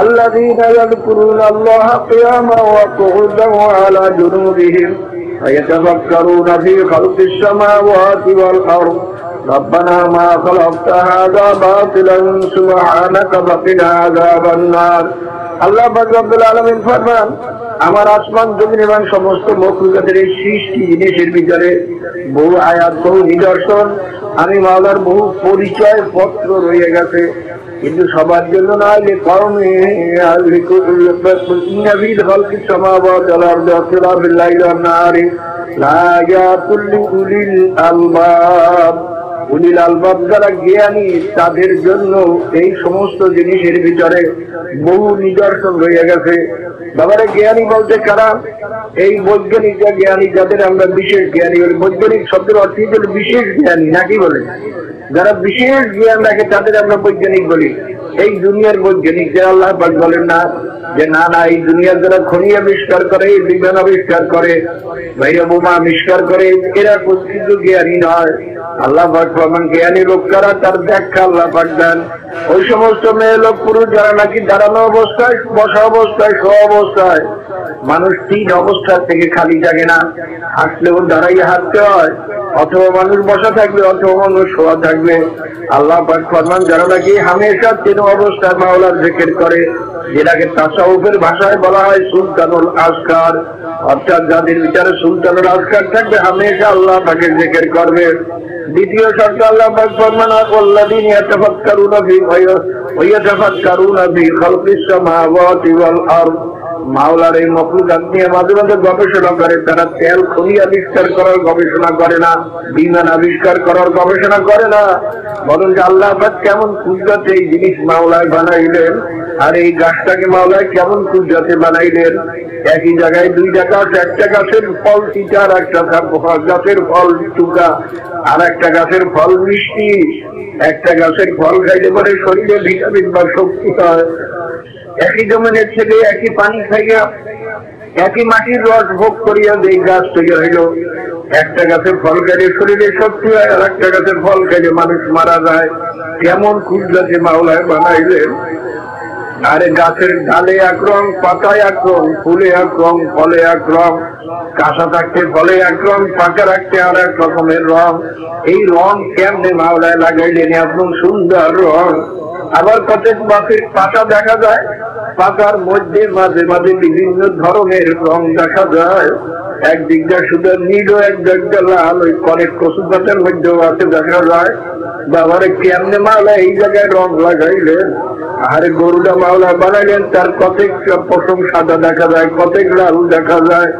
আল্লাযীনা ইয়াযকুরুনা আল্লাহা কিয়ামান ওয়া qu'udan ওয়া আলা জুনুবিহিম ويتفكرون في خلق السماوات والأرض ربنا ما خلقت هذا باطلا سبحانك فقنا عذاب النار। আল্লাহ পাক রব্বুল আলামিন ফরমান, আমার আসমান জমিন এবং সমস্ত মখলুকাতের এই সৃষ্টি জিনিসের ভিতরে বহু আয়াত, বহু নিদর্শন, আমি মাওলার বহু পরিচয় পত্র রয়ে গেছে, কিন্তু সবার জন্য নয়। কওমে ইন্নাফিল খালকিস সামাওয়াতি ওয়াল আরদি ওয়াখতিলাফিল লাইলি ওয়ান নাহারি লাআয়াতুল লিউলিল আলবাব, উলিল আলবাব যারা জ্ঞানী তাদের জন্য এই সমস্ত জিনিসের ভিতরে বহু নিদর্শন রয়ে গেছে। বাবারে, জ্ঞানী বলতে কারা? এই বৈজ্ঞানিক জ্ঞানী, যাদের আমরা বিশেষ জ্ঞানী বলি। বৈজ্ঞানিক শব্দের অর্থ হল বিশেষ জ্ঞানী, নাকি বলে? যারা বিশেষ জ্ঞান রাখে তাদের আমরা বৈজ্ঞানিক বলি। এই দুনিয়ার বৈজ্ঞানিক যে আল্লাহ পাক বলেন না যে না না, এই দুনিয়ার যারা খনি আবিষ্কার করে, বিজ্ঞান আবিষ্কার করে, ভাইয়া বোমা আবিষ্কার করে, এরা কিন্তু জ্ঞানী নয়। আল্লাহ পাক ফরমান, জ্ঞানী লোক কারা তার ব্যাখ্যা আল্লাহ পাক দেন। ওই সমস্ত মেয়ে লোক পুরুষ যারা নাকি দাঁড়ানো অবস্থায়, বসা অবস্থায়, শোয়া অবস্থায়, মানুষ 3 অবস্থা থেকে খালি জাগে না, হাঁটলেও দাঁড়াইয়ে হাঁটতে হয়, অথবা মানুষ বসা থাকবে, অথবা মানুষ শোয়া থাকবে। আল্লাহ পাক ফরমান, যারা নাকি হামেশা 3 অবস্থায় মাওলার জিকির করে, যেটাকে তাসাউফের ভাষায় বলা হয় সুলতানুল আজকার, অর্থাৎ যাদের ভিতরে সুলতানুল আজকার থাকবে, হামেশা আল্লাহ পাকের জিকির করবে। দ্বিতীয় শর্ত আল্লাহ পাক ফরমান, ওয়াল্লাযীনা ইয়াতাফাক্কারুনা ফী খালকিস সামাওয়াতি ওয়াল আরদ, মাওলার এই মখলুকাত নিয়ে মাঝে মাঝে গবেষণা করে। তারা তেল খনি আবিষ্কার করার গবেষণা করে না, বিমান আবিষ্কার করার গবেষণা করে না, বরং যে আল্লাহ পাক কেমন কুদরতে এই জিনিস মাওলায় বানাইলেন, আর এই গাছটাকে মাওলায় কেমন কুদরতে বানাইলেন। একই জায়গায় 2টা গাছ, একটা গাছের ফল তিতা, আর একটা গাছের ফল টুকা, আর একটা গাছের ফল মিষ্টি। একটা গাছের ফল খাইলে পরে শরীরে ভিটামিন বা শক্তি হয়। একই জমিনের থেকে একই পানি খাইয়া, একই মাটির রস ভোগ করিয়া যেই গাছ তৈরি হইল, একটা গাছের ফল খাইলে শরীরে শক্তি হয়, আর একটা গাছের ফল খাইলে মানুষ মারা যায়। কেমন কুদরতে মাওলায় বানাইলেন। আরে গাছের ডালে এক রং, পাতায় এক রং, ফুলে এক রং, ফলে এক রং, কাঁচা থাকতে ফলে এক রং, পাকা রাখতে আর এক রকমের রং। এই রং কেমনে মাওলায় লাগাইলেন এত সুন্দর রং। আবার কতক গাছের পাতা দেখা যায়, পাতার মধ্যে মাঝে মাঝে বিভিন্ন ধরনের রং দেখা যায়। একদিকটা শুধু নীল, একদিকটা লাল, ওই অনেক কচু পাতার মধ্যেও আছে দেখা যায়। বাবারে, কেমনে মাওলা এই জায়গায় রং লাগাইলেন। আরে গরুটা মাওলা বানাইলেন, তার কতক পশম সাদা দেখা যায়, কতক লাল দেখা যায়,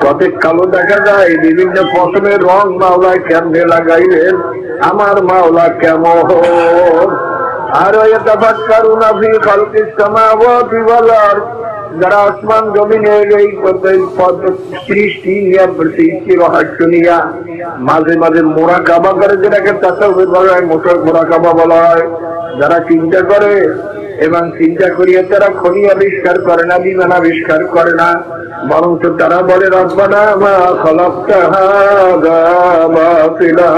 কতক কালো দেখা যায়। বিভিন্ন পশমের রং মাওলায় কেমনে লাগাইলেন। আমার মাওলা কেমন। আর ইয়াতাফাক্কারুনা ফী খালকিস সামাওয়াতি ওয়াল আরদ, যারা আসমান জমিনের এই সৃষ্টি নিয়ে, সৃষ্টির রহস্য নিয়ে মাঝে মাঝে মুরাকাবা করে, যেটাকে তাসাউফের ভাষায় মুরাকাবা বলা হয়। যারা চিন্তা করে এবং চিন্তা করিয়া তারা খনি আবিষ্কার করে না, বিমান আবিষ্কার করে না, বরং তারা বলে, রব্বানা মা খালাকতা হাযা বাতিলা,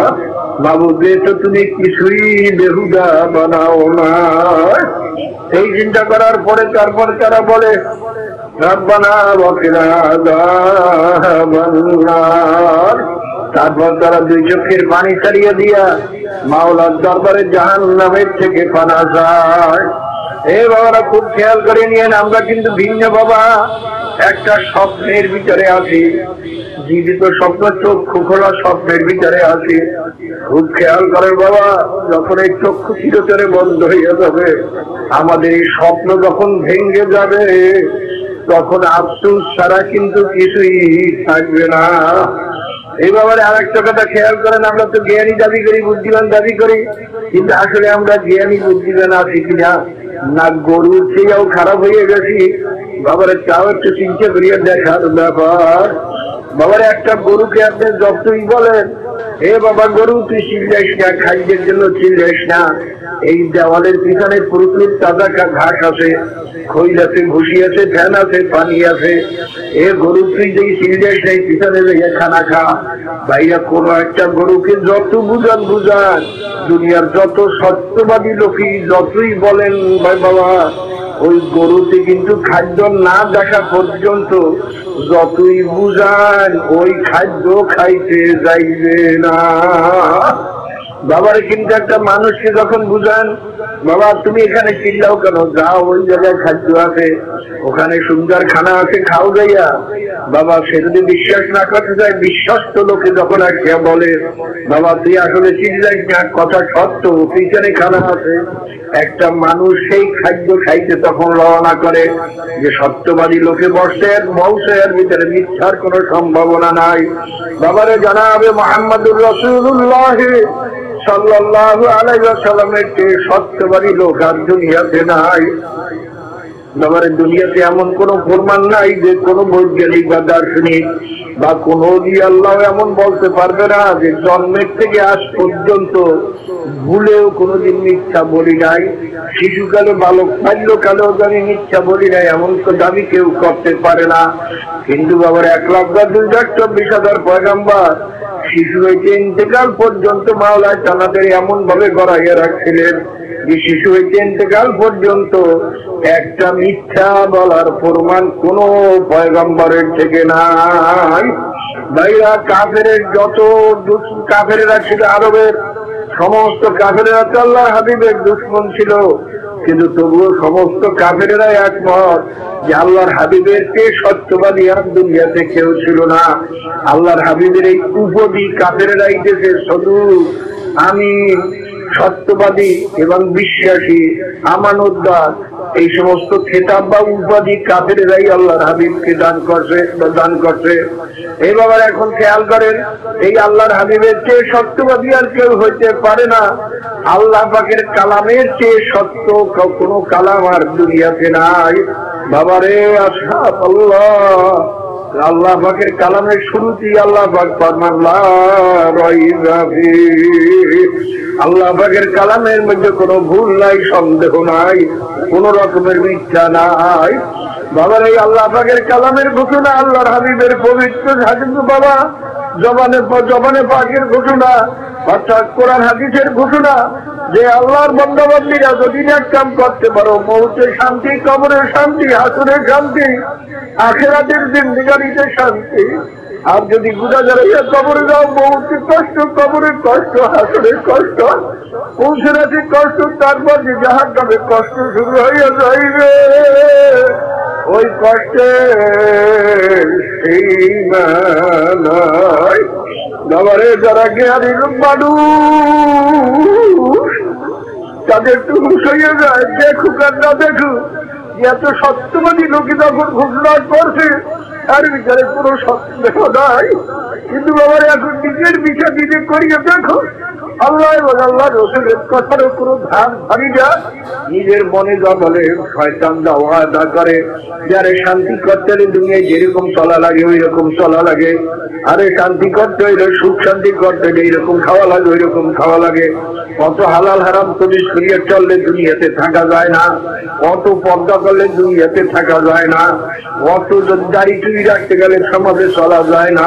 মাবুদ তো তুমি কিছুই বেহুদা বানাও না। এই চিন্তা করার পরে তারপর তারা বলে, রব্বানা ওয়াকিনা আযাবান নার। তারপর তারা 2 চোখের পানি ছাড়িয়ে দিয়া মাওলার দরবারে জাহান্নামের থেকে পানা যায়। এই বাবারা খুব খেয়াল করে নিয়েন, আমরা কিন্তু ভিন্ন বাবা একটা স্বপ্নের ভিতরে আছি, জীবিত স্বপ্ন, চক্ষু খোলা স্বপ্নের ভিতরে আছি। খুব খেয়াল করেন বাবা, যখন এই চক্ষু চিরতরে বন্ধ হয়ে যাবে, আমাদের এই স্বপ্ন যখন ভেঙে যাবে, তখন আফসোস ছাড়া কিন্তু কিছুই থাকবে না। এই ব্যাপারে আর একটা কথা খেয়াল করেন, আমরা তো জ্ঞানী দাবি করি, বুদ্ধিমান দাবি করি, কিন্তু আসলে আমরা জ্ঞানী বুদ্ধিমান আছি কিনা না গরুর চেয়েও খারাপ হয়ে গেছি বাবারে, তাও একটু চিন্তা করিয়া দেখার ব্যাপার। বাবারে একটা গরুকে আপনি যতই বলেন হে বাবা গরু তুই চিল্লাইস না, খাদ্যের জন্য চিল্লাইস না, এই দেওয়ালের পিছনে প্রচুর তাজা ঘাস আছে, খৈল আছে, ভুসি আছে, ফ্যান আছে, পানি আছে, এ গরু তুই যেই চিল্লাইস নাই পিছনে লেগে খানা খা। ভাইয়া কোন একটা গরুকে যত বুঝান বুঝান, দুনিয়ার যত সত্যবাদী লোকই যতই বলেন ভাই বাবা, ওই গরুতে কিন্তু খাদ্য না দেখা পর্যন্ত যতই বুঝান ওই খাদ্য খাইতে যাইবে না। বাবারে কিন্তু একটা মানুষকে যখন বুঝান বাবা তুমি এখানে চিল্লাও কেন, যাও ওই জায়গায় খাদ্য আছে, ওখানে সুন্দর খানা আছে, খাও যাইয়া। বাবা সে যদি বিশ্বাস না করতে চায়, বিশ্বস্ত লোকে যখন আসিয়া বলে বাবা তুই আসলে চিল্লাইস না, কথা সত্য, পিছনে খানা আছে, একটা মানুষ সেই খাদ্য খাইতে তখন রওনা করে যে সত্যবাদী লোকে বসে বসে এর ভিতরে মিথ্যার কোন সম্ভাবনা নাই। বাবারে জানাবে মুহাম্মদুর রাসূলুল্লাহ সাল্লাল্লাহু আলাইহি ওয়াসাল্লামের চেয়ে সত্যবাদী লোক আর দুনিয়াতে নাই। বাবারে দুনিয়াতে এমন কোন প্রমাণ নাই যে কোন বৈজ্ঞানিক বা দার্শনিক বা কোন আল্লাহ এমন বলতে পারবে না যে জন্মের থেকে আজ পর্যন্ত ভুলেও কোনোদিন মিথ্যা বলি নাই, শিশুকালে বাল্যকালেও আমি মিথ্যা বলি নাই, এমন দাবি কেউ করতে পারে না। কিন্তু বাবার 1,02,24,000 পয়গাম্বার শিশু হইতে ইন্তেকাল পর্যন্ত মাওলানা তানাদের এমন ভাবে গড়াইয়া রাখছিলেন যে শিশু হইতে ইন্তেকাল পর্যন্ত একটা মিথ্যা বলার প্রমাণ কোন পয়গম্বরের থেকে নাই। ভাইরা কাফেরের যত কাফেরেরা ছিল, আরবের সমস্ত কাফেরেরা তো আল্লাহ হাবিবের দুশমন ছিল, কিন্তু তবুও সমস্ত কাফেরেরা একমত যে আল্লাহর হাবিবের কে সত্যবাদী আর দুনিয়াতে কেউ ছিল না। আল্লাহর হাবিবের এই উপাধি কাফেরেরাই দেশে শুধু আমি সত্যবাদী এবং বিশ্বাসী আমানতদার এই সমস্ত খেতাব বা উপাধি কাফেরেরাই আল্লাহর হাবিবকে দান করছে। এই বাবার এখন খেয়াল করেন, এই আল্লাহর হাবিবের চেয়ে সত্যবাদী আর কেউ হইতে পারে না। আল্লাহ পাকের কালামের চেয়ে সত্য কোনো কালাম আর দুনিয়াতে নাই। বাবারে আসহাব আল্লাহ পাকের কালামের শুরুতেই আল্লাহ পাক ফরমান লা রাইবা ফীহি, আল্লাহ পাকের কালামের মধ্যে কোনো ভুল নাই, সন্দেহ নাই, কোন রকমের মিথ্যা নাই। বাবার এই আল্লাহ পাকের কালামের ঘোষণা, আল্লাহর হাবিবের পবিত্র হাদিস বাবা জবানে পাকের ঘোষণা, অর্থাৎ কোরআন হাদিসের ঘোষণা যে আল্লাহর বান্দাবান্দীরা যদি এক কাম করতে পারো, মৌতের শান্তি, কবরের শান্তি, হাসরের শান্তি, আখিরাতের জিন্দেগানিতে শান্তি। আর যদি বুঝা যায় কবরে যাও মৌতের কষ্ট, কবরের কষ্ট, হাসরের কষ্ট, পৌঁছানোর কষ্ট, তারপর যে জাহান্নামের কষ্ট শুরু হইয়া যাইবে, ওই কষ্টের সীমা নাই। বাবারে যারা জ্ঞানী মানুষ তাদের একটু হুঁশ হয়ে যায়, দেখুক আর না দেখুক, এত সত্যবাদী লোকে যখন ঘোষণা করছে তার ভিতরে কোনো সন্দেহ নাই। কিন্তু বাবার এখন নিজের বিচার নিজে করিয়ে দেখো, আল্লাহ এবং আল্লাহ রসুলের কথারও কোনো ধান ভাবি না, নিজের মনে জলে শয়তান ওয়াদা করে যারে শান্তি করতে হলে দুনিয়ায় যেরকম চলা লাগে ওই রকম চলা লাগে, আরে শান্তি করতে হইলে সুখ শান্তি করতে হলে এইরকম খাওয়া লাগে ওই রকম খাওয়া লাগে, কত হালাল হারাম তবিজ করিয়া চললে দুনিয়াতে থাকা যায় না, কত পর্দা করলে দুনিয়াতে থাকা যায় না, কত দাড়ি চুরি রাখতে গেলে সমাজে চলা যায় না,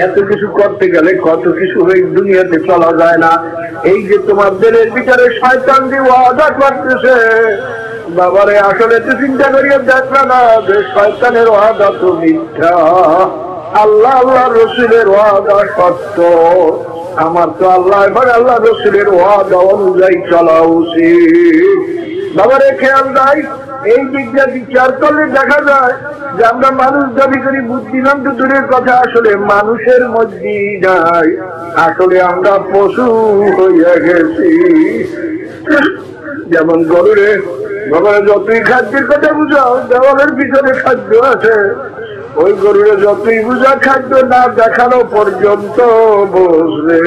এত কিছু করতে গেলে কত কিছু হয়ে দুনিয়াতে চলা যায় না। এই যে তোমার দিলের ভিতরে শয়তান দিয়ে ওয়াদা করতেছে, বাবারে আসলে তো চিন্তা করিয়া দেখলা না যে শয়তানের ওয়াদা তো মিথ্যা, আল্লাহ আল্লাহ রসুলের ওয়াদা সত্য। আমার তো আল্লাহ এবং আল্লাহ রসুলের ওয়াদা অনুযায়ী চলা উচিত। বাবারে খেয়াল নাই, এই দিকটা বিচার করলে দেখা যায় যে আমরা মানুষ দাবি করি বুদ্ধিমান তো দূরের কথা, আসলে মানুষের মধ্যেই নাই, আসলে আমরা পশু হইয়া গেছি। যেমন গরুরে বাবারে যতই খাদ্যের কথা বুঝাও, দেওয়ালের পিছনে খাদ্য আছে, ওই গরুরে যতই বুঝা খাদ্য না দেখানো পর্যন্ত বসবে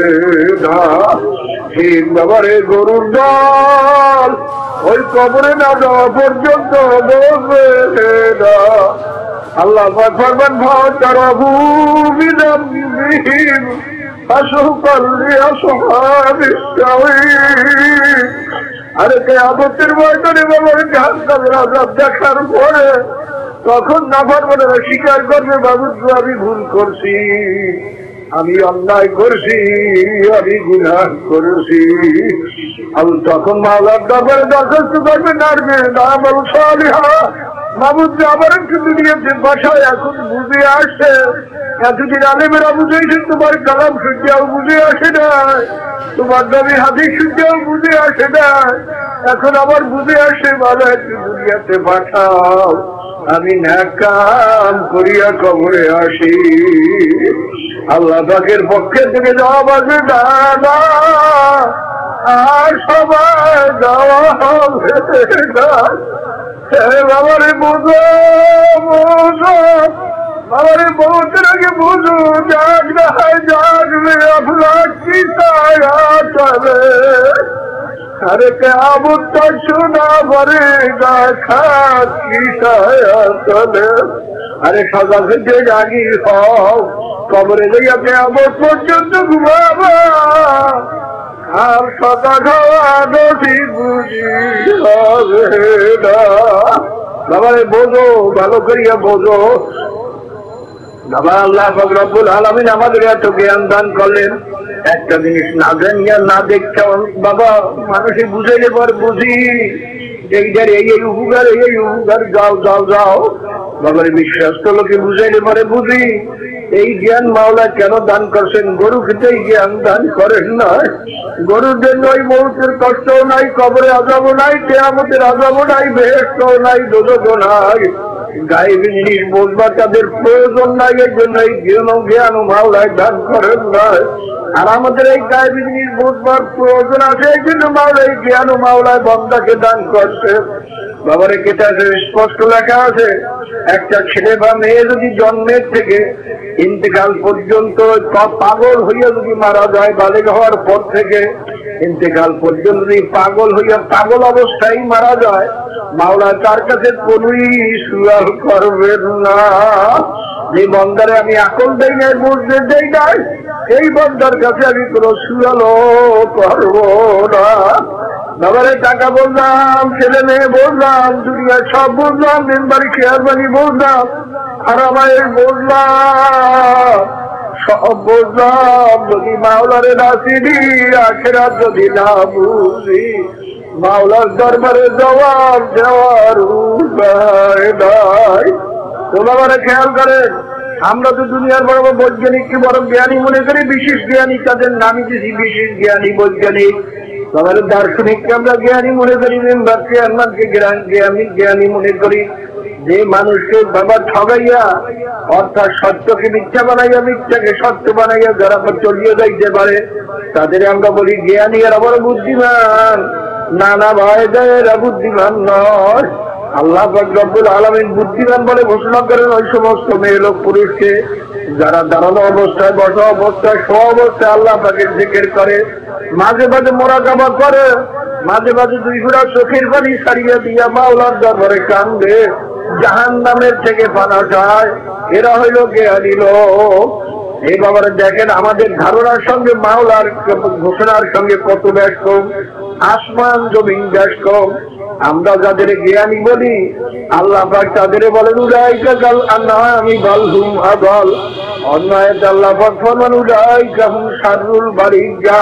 না। ঠিক বাবারে গরুর দল ওই কবরে না যাওয়া পর্যন্ত বসবে না। আল্লাহ পাক ফরমান ফাতারাহু বিযামবিহিম ফাসুকাল লিআসহাবিস সাঈর। আরে কিয়ামতের ময়দানে বাবার জাহান্নামের আযাব দেখার পরে তখন নাফরমানেরা স্বীকার করবে, বাবু আমি ভুল করছি, আমি অন্যায় করছি, আমি গুনাহ করেছি। তখন মাওলার দরবারে দরখাস্ত করবে নারবে নামাল সালিহা, মাবুদ আবার একটু দুনিয়াতে বাসায় এখন বুঝে আসে। এতদিন আলেমেরা বুঝেছেন, তোমার কালাম শুনতেও বুঝে আসে না, তোমার নবী হাদিস শুনতেও বুঝে আসে না, এখন আবার বুঝে আসে। ভালো একটু দুনিয়াতে পাঠাও, আমি নেক কাম করিয়া কবরে আসি। আল্লাহ পাকের পক্ষে থেকে জবাব আসবে না, না আর সবাই যাওয়া হবে না। বাবারে বোঝো বোঝো, বাবারে বহুতের আগে বুঝো, জাগ না জাগবে আপনার কি ছায়া চলে। আরে কিয়ামতটা শোনা পরে দেখা কি ছায়া চলে। আরে সজাগ হতে জাগি হও, কবরে যাইয়া কিয়ামত পর্যন্ত ঘুমাবা, আর সজাগ হওয়া নসিব বুঝি হবে না। বাবারে বোঝো, ভালো করিয়া বোঝো। বাবা আল্লাহ পাক রব্বুল আলামিন আমাদের এত জ্ঞান দান করলেন, একটা জিনিস না জানিয়া না দেখতে বাবা মানুষে বুঝাইলে পর বুঝি এইটার এই এই উপকার, এই উপকার, যাও যাও যাও। বাবার বিশ্বাস তো লোকে বুঝাইলে পরে বুঝি এই জ্ঞান মাওলা কেন দান করছেন। গরু খেতে জ্ঞান দান করেন না, গরুর জন্য ওই মৌতের কষ্টও নাই, কবরে আযাবও নাই, কিয়ামতের আযাবও নাই, বেহেশতও নাই, দোজখও নাই। গায়েবী জিনিস বুঝবা তাদের প্রয়োজন নাই, এর জন্য এই জ্ঞান মাওলায় দান করেন না। আর আমাদের এই গায়েবী জিনিস বুঝবার প্রয়োজন আছে, এই জন্য মাওলা এই জ্ঞান মাওলায় বন্দাকে দান করছে। বাবারে কিতাবে স্পষ্ট লেখা আছে, একটা ছেলে বা মেয়ে যদি জন্মের থেকে ইন্তেকাল পর্যন্ত পাগল হইয়া যদি মারা যায়, বালেগ হওয়ার পর থেকে ইন্তেকাল পর্যন্ত যদি পাগল হইয়া পাগল অবস্থায় মারা যায়, মাওলা তার কাছে কোনই সুয়াল করবেন না। যে বন্দারে আমি আকল দেই নাই, বুঝতে দেই নাই, এই বন্দার কাছে আমি কোন সুয়ালও করব না। বাবারে টাকা বললাম, ছেলে মেয়ে বললাম, দুনিয়া সব বুঝলাম, মেম্বারি খেয়ারবানি বললাম, আর আমায় বললাম, সব বললাম, যদি মাওলারে না চিনি, আখেরাত যদি না বুঝি, মাওলার দরবারে জবাব দেওয়ার উপায় নাই। তো বাবারে খেয়াল করেন, আমরা তো দুনিয়ার বড় বড় বৈজ্ঞানিককে বড় জ্ঞানী মনে করি, বিশেষ জ্ঞানী, তাদের নামই দিয়েছি বিশেষ জ্ঞানী বৈজ্ঞানিক। আমাদের দার্শনিককে আমরা জ্ঞানী মনে করি, মেম্বারকে আমাকে জ্ঞানী মনে করি। যে মানুষকে বাবা ঠগাইয়া, অর্থাৎ সত্যকে মিথ্যা বানাইয়া, মিথ্যাকে সত্য বানাইয়া যারা চলিয়ে যাইতে পারে, তাদের আমরা বলি জ্ঞানী। আর আবার বুদ্ধিমান না, না ভাই, এরা বুদ্ধিমান নয়। আল্লাহ পাক রব্বুল আলামিন বুদ্ধিমান বলে ঘোষণা করেন ওই সমস্ত মেয়ে লোক পুরুষকে যারা দাঁড়ানো অবস্থায়, বসা অবস্থায়, শোয়া অবস্থায় আল্লাহ পাকের জিকির করে, মাঝে মাঝে মুরাকাবা করে, মাঝে মাঝে দুই ঘোড়া চোখের পানি ছাড়িয়ে দিয়া মাওলার দরবারে কান্দে, জাহান্নামের থেকে পানা যায়। এরা হইল জ্ঞানী লোক। এই বাবারা দেখেন, আমাদের ধারণার সঙ্গে মাওলার ঘোষণার সঙ্গে কত ব্যাস কম, আসমান জমিন ব্যাস কম। আমরা যাদের জ্ঞানী বলি, আল্লাহ পাক তাদের বলেন উলাইকা কাল আনআমি বাল হুম আদাল। অন্যায় আল্লাহ পাক ফরমান উলাইকা হুম শাররুল বারিয়া,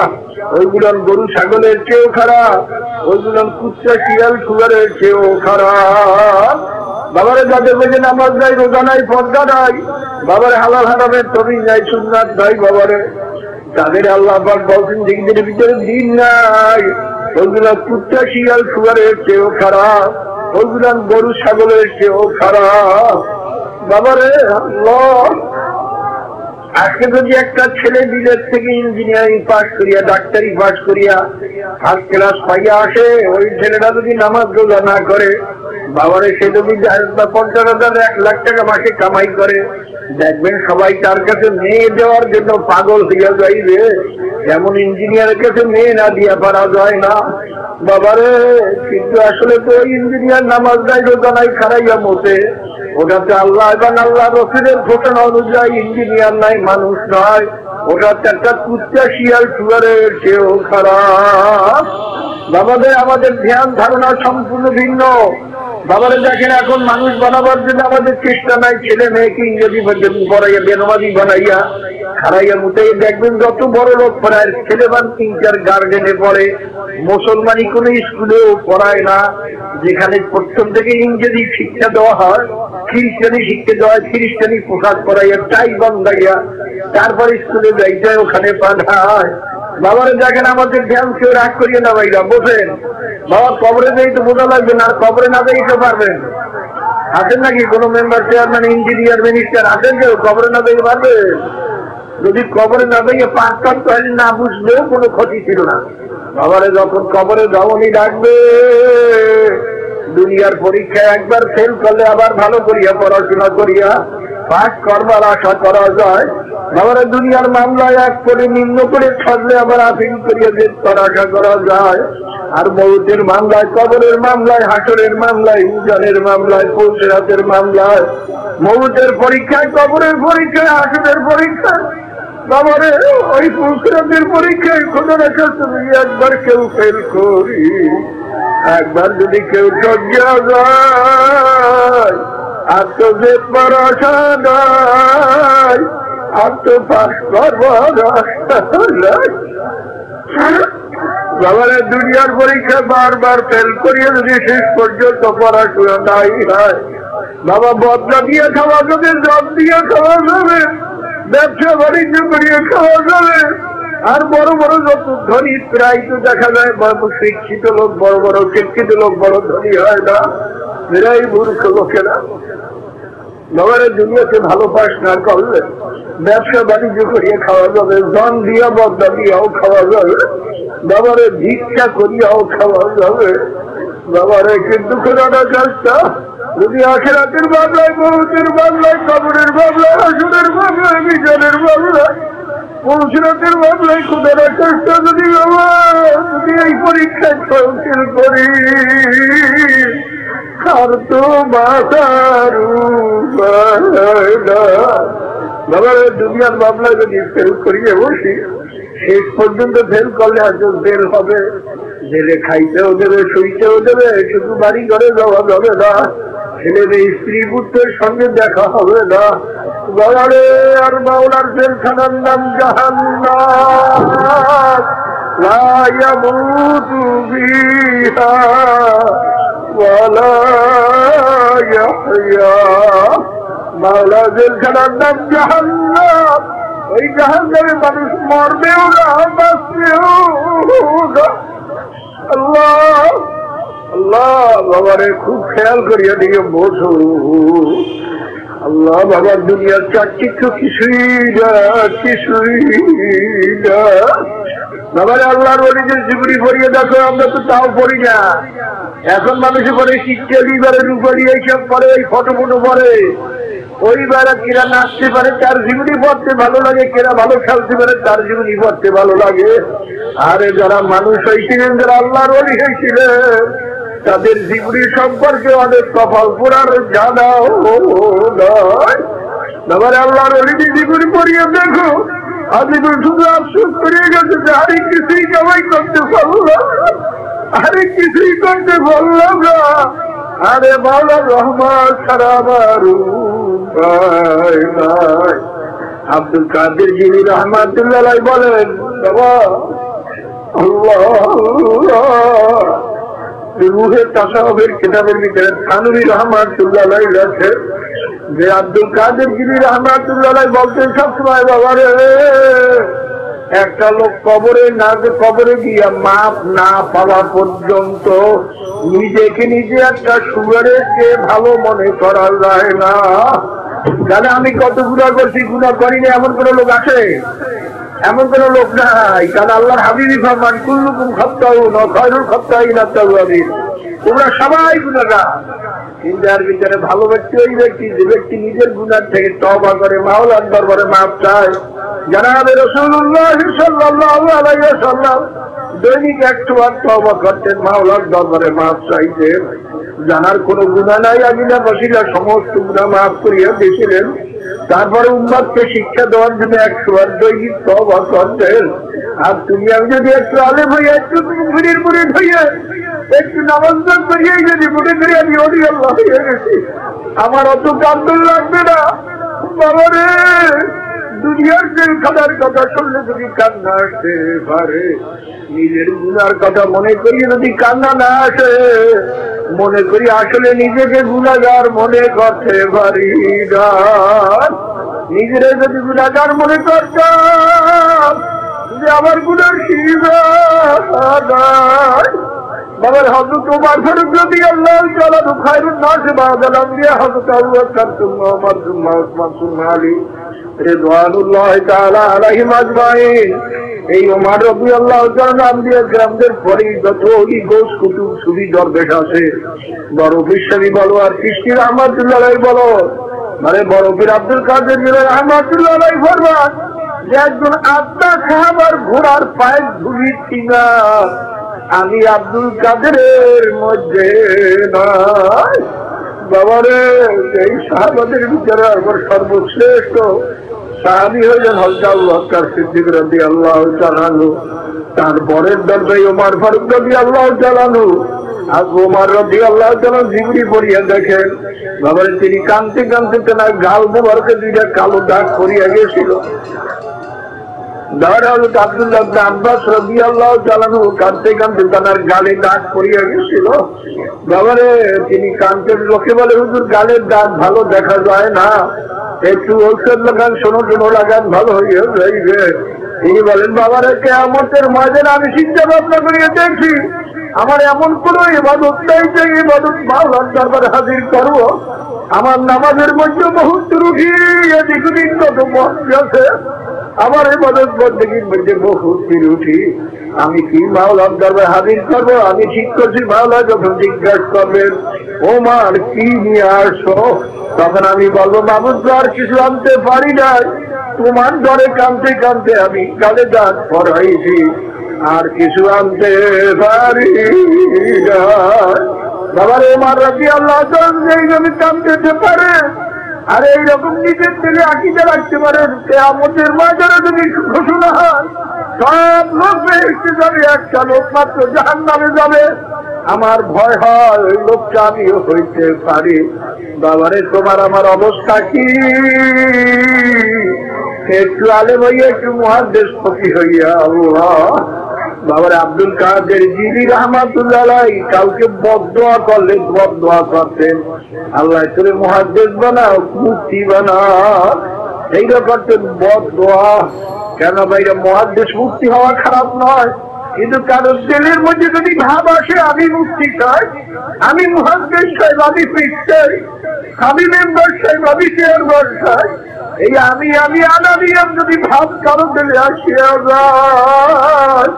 ওইগুলো গরু ছাগলের চেয়েও খারাপ, ওইগুলো কুত্তা শিয়াল শুয়ারের চেয়েও খারাপ। বাবারে যাদের বেঁচে নামাজ নাই, রোজা নাই, পর্দা নাই, বাবারে হালাল হারামের তবিজ নাই, সুন্নাত নাই, বাবারে তাদের আল্লাহ পাক বলছেন দিনের ভিতরে দিন নাই, ওইগুলা কুত্তা শিয়াল শুয়ারের চেয়েও খারাপ, ওইগুলা গরু ছাগলের চেয়েও খারাপ। বাবারে আল্লাহ আজকে যদি একটা ছেলে বিলেত থেকে ইঞ্জিনিয়ারিং পাস করিয়া ডাক্তারি পাস করিয়া ফার্স্ট ক্লাস পাইয়া আসে, ওই ছেলেটা যদি নামাজ রোজা না করে, বাবারে সে যদি 50,000 1,00,000 টাকা মাসে কামাই করে, দেখবেন সবাই তার কাছে মেয়ে দেওয়ার জন্য পাগল হইয়া যাইবে। যেমন ইঞ্জিনিয়ারের কাছে মেয়ে না দিয়া পারা যায় না বাবারে, কিন্তু আসলে তো ইঞ্জিনিয়ার নামাজ নাই রোজা নাই খারাইয়া মতে, ওটাতে আল্লাহ এবং আল্লাহ রসুলের ঘোষণা অনুযায়ী ইঞ্জিনিয়ার নাই, মানুষ নয়, ওটাতে একটা কুত্তা শিয়াল শুয়ারের চেয়েও খারাপ। বাবাদের আমাদের ধ্যান ধারণা সম্পূর্ণ ভিন্ন। বাবারে দেখেন, এখন মানুষ বানাবার জন্য আমাদের চেষ্টা নাই, ছেলে মেয়েকে ইংরেজি পড়াইয়া বেনমাজি বানাইয়া খারাইয়া মুতাই দেখবেন যত বড় লোক পড়ায় ছেলে বান তিনটার গার্ডেনে পড়ে, মুসলমানি কোন স্কুলেও পড়ায় না, যেখানে প্রথম থেকে ইংরেজি শিক্ষা দেওয়া হয়, খ্রিস্টানি শিক্ষা দেওয়া হয়, খ্রিস্টানি পোশাক পরাইয়া টাই বান্ধাইয়া তারপরে স্কুলে যাইতে ওখানে পাঠায়। বাবারে দেখেন, আমাদের ধ্যান কেউ রাগ করিয়ে না ভাইরা, বোঝেন বাবা কবরে যাই তো বোঝা লাগবে না, আর কবরে না যাইতে পারবেন? আছেন নাকি কোন মেম্বার, চেয়ারম্যান, ইঞ্জিনিয়ার, মিনিস্টার আছেন কেউ কবরে না যাইতে পারবে? যদি কবরে না যাইয়ে পাঁচটা তাহলে না বুঝলেও কোনো ক্ষতি ছিল না। বাবারে যখন কবরে যাওনি ডাকবে, দুনিয়ার পরীক্ষায় একবার ফেল করলে আবার ভালো করিয়া পড়াশোনা করিয়া পাস করবার আশা করা যায়। বাবারে দুনিয়ার মামলায় এক করে নিম্ন করে ছাড়লে আবার আপিল করিয়া জেদ করার আশা করা যায়। আর মৌতের মামলায়, কবরের মামলায়, হাসরের মামলায়, উজানের মামলায়, পৌঁছরাতের মামলায়, মৌতের পরীক্ষায়, কবরের পরীক্ষায়, হাসরের পরীক্ষায়, বাবারে ওই পৌঁছরাতের পরীক্ষায় খোদা রাখা তুমি একবার কেউ ফেল করি, একবার যদি কেউ সজ্জা যায়, আর তো জেদ ভরসা নাই, আর তো পাস করবার আশা নাই। বাবারে দুনিয়ার পরীক্ষা বারবার ফেল করিয়া যদি শেষ পর্যন্ত পড়াশোনা নাই হয়, বাবা বদলা দিয়ে খাওয়া যাবে, জব দিয়ে খাওয়া যাবে, ব্যবসা বাণিজ্য করিয়ে খাওয়া যাবে। আর বড় বড় যত ধনী প্রায় তো দেখা যায় শিক্ষিত লোক, বড় বড় শিক্ষিত লোক বড় ধনী হয় না, এরাই মূর্খ লোকেরা। বাবারে দুনিয়াতে ভালো পাস না করলে ব্যবসা বাণিজ্য করিয়ে খাওয়া যাবে, জন দিয়া বদলা দিয়াও খাওয়া যাবে, বাবারে ভিক্ষা করিয়াও খাওয়া যাবে। বাবারে কিন্তু খোদাটা কাজটা যদি আখিরাতের মামলায়, মৌতের মামলায়, কবরের মামলায়, হাসরের মামলায়, মিজানের মামলায়, পৌঁছরাতের মামলায় খোদাটা কাজটা যদি বাবা যদি এই পরীক্ষায় ফেল করি, আর তো মাথার বাবারে দুনিয়ার মামলায় যদি ফেল করিয়ে বসি, শেষ পর্যন্ত ফেল করলে হয়তো ফেল হবে, জেলে খাইতেও দেবে, শুইতেও দেবে, শুধু বাড়ি ঘরে যাওয়া যাবে না, ছেলে মেয়ে স্ত্রী পুত্রের সঙ্গে দেখা হবে না। বাবারে আর মাওলার জেলখানার নাম জাহান্নাম, লা ইয়ামুতু ফিহা ওয়ালা ইয়াহইয়া। মাওলার জেলখানার নাম জাহান্নাম, ওই জাহান্নামে মানুষ মরবেও না, বাঁচবেও না। আল্লাহ আল্লাহ বাবারে খুব খেয়াল করিয়া দিয়ে বোঝো। আল্লাহ বাবার দুনিয়ার চাকচিক্য কিছুই না, কিছুই না। বাবারে আল্লাহর ওলিদের জীবনী পড়িয়ে দেখো, আমরা তো তাও পড়ি না। এখন মানুষে পড়ে শিখতে লিবারের উপরে এইসব পরে, এই ফটো ফটো পরে, ওই বেড়া কেরা নাচতে পারে তার জীবনী পড়তে ভালো লাগে, কেরা ভালো খেলতে পারে তার জীবনী পড়তে ভালো লাগে। আরে যারা মানুষ হয়েছিলেন, যারা আল্লাহর ওলি হয়েছিলেন, তাদের জীবনী সম্পর্কে অনেক কপাল পোড়ার জানাও নয়। আবার আল্লাহর ওলিদের জীবনী পড়িয়ে দেখো, আজকে শুধু আফসোস করিয়ে গেছে যে আরে কিছুই কামাই করতে পারলাম, আরে কিছুই করতে পারলাম না। আরে মাওলা রহমান ছাড়া আমার আব্দুল কাদের জিনি রহমাতুল্লাহ বলেন, বাবা আল্লাহ রুহের তাসাউফের কিতাবের ভিতরে থানভী রহমাতুল্লাহ আছে যে আব্দুল কাদের জিনি রহমাতুল্লাহ বলতেন সবসময়, বাবারে একটা লোক কবরে গিয়া মাপ না পাওয়া পর্যন্ত নিজেকে নিজে একটা সুগারের চেয়ে ভালো মনে করা যায় না। দাদা আমি কত গুণা করছি, গুণা করিনি এমন কোন লোক আছে? এমন কোন লোক নাই। কারণ আল্লাহর হাবিবি ফরমান কুল্লুকুম খাত্তাউন ওয়া খায়রুল খাত্তাইনা আত-তাওয়াবিন, তোমরা সবাই গুনাহগার। কিন্তু এর ভিতরে ভালো ব্যক্তি ওই ব্যক্তি যে ব্যক্তি নিজের গুনাহ থেকে তওবা করে মাওলার দরবারে মাফ চায়। জনাবে রাসূলুল্লাহ সাল্লাল্লাহু আলাইহি ওয়াসাল্লাম দৈনিক 100 বার তওবা করতেন, মাওলার দরবারে মাফ চাইতেন। জানার কোনো গুনাহ নাই, আমিনা বসিলা সমস্ত গুনাহ মাফ করিয়া দিয়েছিলেন। তারপরে উম্মতকে শিক্ষা দেওয়ার জন্য 100 বার দৈনিক তওবা করতেন। আর তুমি আমি যদি একটু আলেম হইয়া, একটু মুরিদ হইয়া, একটু নামাজ করিয়ে যদি মনে করি আমি ওলি আল্লাহ হয়ে গেছি, আমার অত কান্দন লাগবে না বাবা রে। দুনিয়ার জেলখানার কথা শুনলে যদি কান্না আসতে পারে, নিজের গুনার কথা মনে করি যদি কান্না না আসে, মনে করি আসলে নিজেকে গুনাহগার মনে করতে পারি না। নিজের যদি গুনাহগার মনে করতাম যে আমার গুনার সীমা নাই। বাবার হযরত ওমর ফারুক রাদিয়াল্লাহু তাআলা খায়রুন নাস বা'দাল আমবিয়া, হযরত আবু বকর সুম্মা ওমর সুম্মা উসমান সুম্মা আলী রিদওয়ানুল্লাহি তাআলা আলাইহিম আজমাইন। এই ওমর রাদিয়াল্লাহু তাআলা আমবিয়া کرامদের পরে যত ওলি গোস কুতুব সুফি দরবেশ আছে, বড় বিশ্ববি বলো আর কৃষ্ণ রহমাতুল্লাহ আলাইহি বলো, মানে বড় পীর আব্দুল কাদের জিলানী রহমাতুল্লাহ আলাইহি ফরমান যে একজন আত্মা সাহাবার ঘোড়ার পায়ের ধুলি চিনা আমি আব্দুল কাদেরের মধ্যে নাই। বাবারে এই সাহাবাদের ভিতরে আমার সর্বশ্রেষ্ঠ সাহাবী হলেন হযরত আবু বকর সিদ্দিক রাদিয়াল্লাহু তাআলা আনহু। তারপরের দরজায় ওমর ফারুক রাদিয়াল্লাহু তাআলা আনহু। আর ওমর রাদিয়াল্লাহু তাআলা জিবরি পড়িয়া দেখেন, বাবারে তিনি কাঁদতে কাঁদতে তার গাল মোবারকে দুইটা কালো দাগ পড়িয়া গেছিল। আব্দুল্লাহ ইবনে আব্বাস রাদিয়াল্লাহু তাআলা আনহু কাঁদতে কাঁদতে তার গালে দাগ পড়িয়া গেছিল। বাবারে তিনি কাঁদতেন, লোকে বলে হুজুর গালের দাগ ভালো দেখা যায় না, একটু ঔষধ লাগান, শোনো লাগান, ভালো হইয়া যাইবে। তিনি বলেন বাবারে কিয়ামতের ময়দানে আমি চিন্তা ভাবনা করিয়া দেখি আমার এমন কোন ইবাদত নাই যে ইবাদত মাওলার দরবারে হাজির করব। আমার নামাজের মধ্যে বহুত ত্রুটি, এদিক ওদিক কত মত আছে, আমার ইবাদত বন্দেগীর মধ্যে বহুত ত্রুটি, আমি কি মাওলার দরবারে হাজির করবো? আমি ঠিক করছি মাওলা যখন জিজ্ঞাসা করবেন ওমর কি নিয়ে আসো, তখন আমি বলবো মাবুদ আর কিছু আনতে পারি নাই, তোমার ঘরে কাঁদতে কাঁদতে আমি গালে দাঁত পড়াইছি, আর কিছু আনতে পারি না। বাবার ওমর রাদিয়াল্লাহু তাআলা এইভাবে কাঁদতে পারে, আর এইরকম নিজের ছেলে আকিদা রাখতে পারে। কিয়ামতের ময়দানে যদি ঘোষণা হয় সব লোক বেহেশতে যাবে, একটা লোক মাত্র জাহান্নামে যাবে, আমার ভয় হয় ওই লোকটা আমিও হইতে পারি। বাবারে তোমার আমার অবস্থা কি? একটু আলেম হইয়া, একটু মুহাদ্দিস ফকিহ হইয়া আল্লাহ। বাবার আব্দুল কাদের জিলানী রহমাতুল্লাহ আলাইহি কাউকে বদদোয়া করলে বদদোয়া করতেন, আল্লাহ তোরে মুহাদ্দিস বানাও, মুফতি বানাও, এইটা করতেন বদদোয়া। কেন ভাইরা মুহাদ্দিস মুফতি হওয়া খারাপ নয়, কিন্তু কারোর দিলের মধ্যে যদি ভাব আসে আমি মুফতি চাই, আমি মুহাদ্দিস চাই, আমি পীর চাই, আমি মেম্বার চাই, আমি চেয়ারম্যান চাই, এই আমি আনাবিয়াম যদি ভাব কারো দিলে আসিয়া যায়,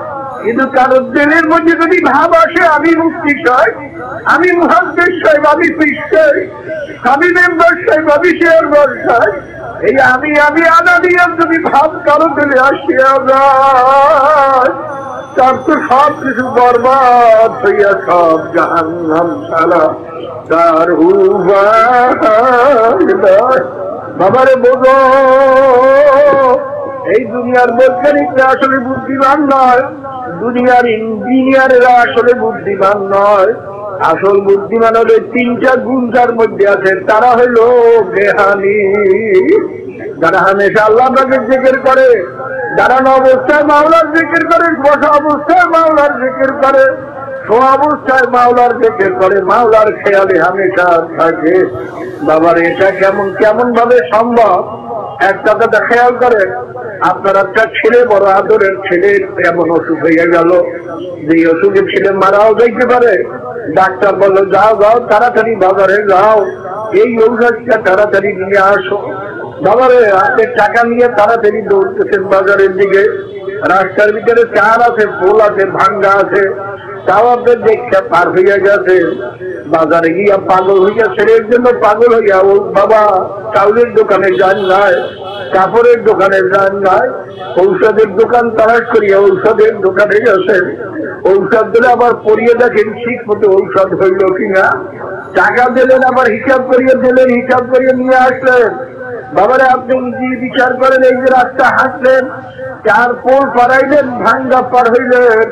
কিন্তু কারোর দিলের মধ্যে যদি ভাব আসে আমি মুফতি চাই, আমি মুহাদ্দিস চাই, আমি পীর চাই, আমি মেম্বার চাই, আমি চেয়ারম্যান চাই, এই আমি আনাবিয়াম যদি ভাব কারো দিলে আসিয়া যায়, তার তো সব কিছু বরবাদ হইয়া সব জাহান্নাম ছাড়া তার বাবারে বোঝো, এই দুনিয়ার বৈজ্ঞানিকরা আসলে বুদ্ধিমান নয়, দুনিয়ার ইঞ্জিনিয়ারেরা আসলে বুদ্ধিমান নয়। আসল বুদ্ধিমান হলে তিনটা গুণ যার মধ্যে আছে, তারা হইল বেহানি, যারা হামেশা আল্লাহ পাকের জিকির করে, দাঁড়ানো অবস্থায় মাওলার জিকির করে, বসা অবস্থায় মাওলার জিকির করে, শোয়া অবস্থায় মাওলার জিকির করে, মাওলার খেয়ালে হামেশা থাকে। বাবার এটা কেমন ভাবে সম্ভব? একটা কথা খেয়াল করে, আপনার একটা ছেলে, বড় আদরের ছেলে, এমন অসুখ হয়ে গেল যে অসুখে ছেলে মারাও যাইতে পারে। ডাক্তার বললো যাও যাও তাড়াতাড়ি বাজারে যাও, এই ঔষধটা তাড়াতাড়ি নিয়ে আসো। বাবারে আপনি টাকা নিয়ে তাড়াতাড়ি দৌড়তেছেন বাজারের দিকে। রাস্তার ভিতরে চার আছে, পোল আছে, ভাঙ্গা আছে, তাও আপনার দেখতে পার হইয়া গেছে। বাজারে গিয়া পাগল হইয়া, ছেলের জন্য পাগল হইয়া ও বাবা চাউলের দোকানে যান নাই, কাপড়ের দোকানে যান নাই, ঔষধের দোকান তালাশ করিয়া ঔষধের দোকানে গেছেন। ঔষধ দিলে আবার পড়িয়ে দেখেন ঠিক মতো ঔষধ হইল কিনা। টাকা দিলেন, আবার হিসাব করিয়ে দিলেন, হিসাব করিয়ে নিয়ে আসলেন। বাবারে আপনি নিজে বিচার করেন, এই যে রাস্তা হাঁটলেন, চার পোল পাড়াইলেন, ভাঙ্গা পার হইলেন।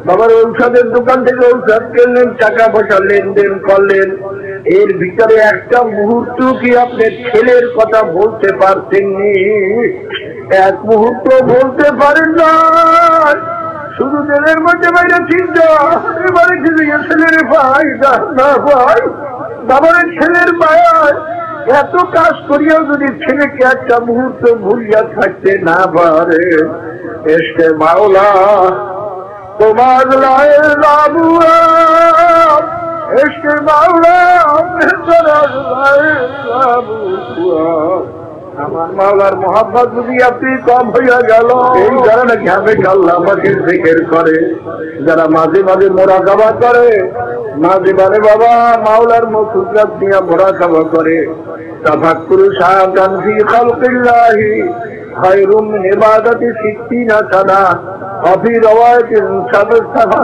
বাবার ঔষধের দোকান থেকে ঔষধ কিনলেন, টাকা পয়সা লেনদেন করলেন। এর ভিতরে একটা মুহূর্ত কি আপনি ছেলের কথা বলতে পারছেননি? এক মুহূর্ত বলতে পারেন না, শুধু দিনের মধ্যে বাইরে চিন্তা। এবারে ছেলের ভাই না ভাই, বাবার ছেলের মায়ায় এত কাজ করিয়াও যদি ছেলেকে একটা মুহূর্ত ভুলিয়া থাকতে না পারে, এসে মাওলা তোমার লায়ে লাবু, এসে মাওলা আমার মাওলার মোহাম্মদ যদি আপনি কম হইয়া গেল। এই যারা নাকি হামেশা আল্লাহ পাকের জিকির করে, যারা মাঝে মাঝে মোরাকাবা করে, মাঝে মাঝে বাবা মাওলার মুখরাত নিয়ে মোরাকাবা করে, তাফাক্কুরু সাআতান ফি খালকিল্লাহি খায়রুম মিন ইবাদাতি 60 সানা, অফি রওয়ায়াতিন 70 সানা,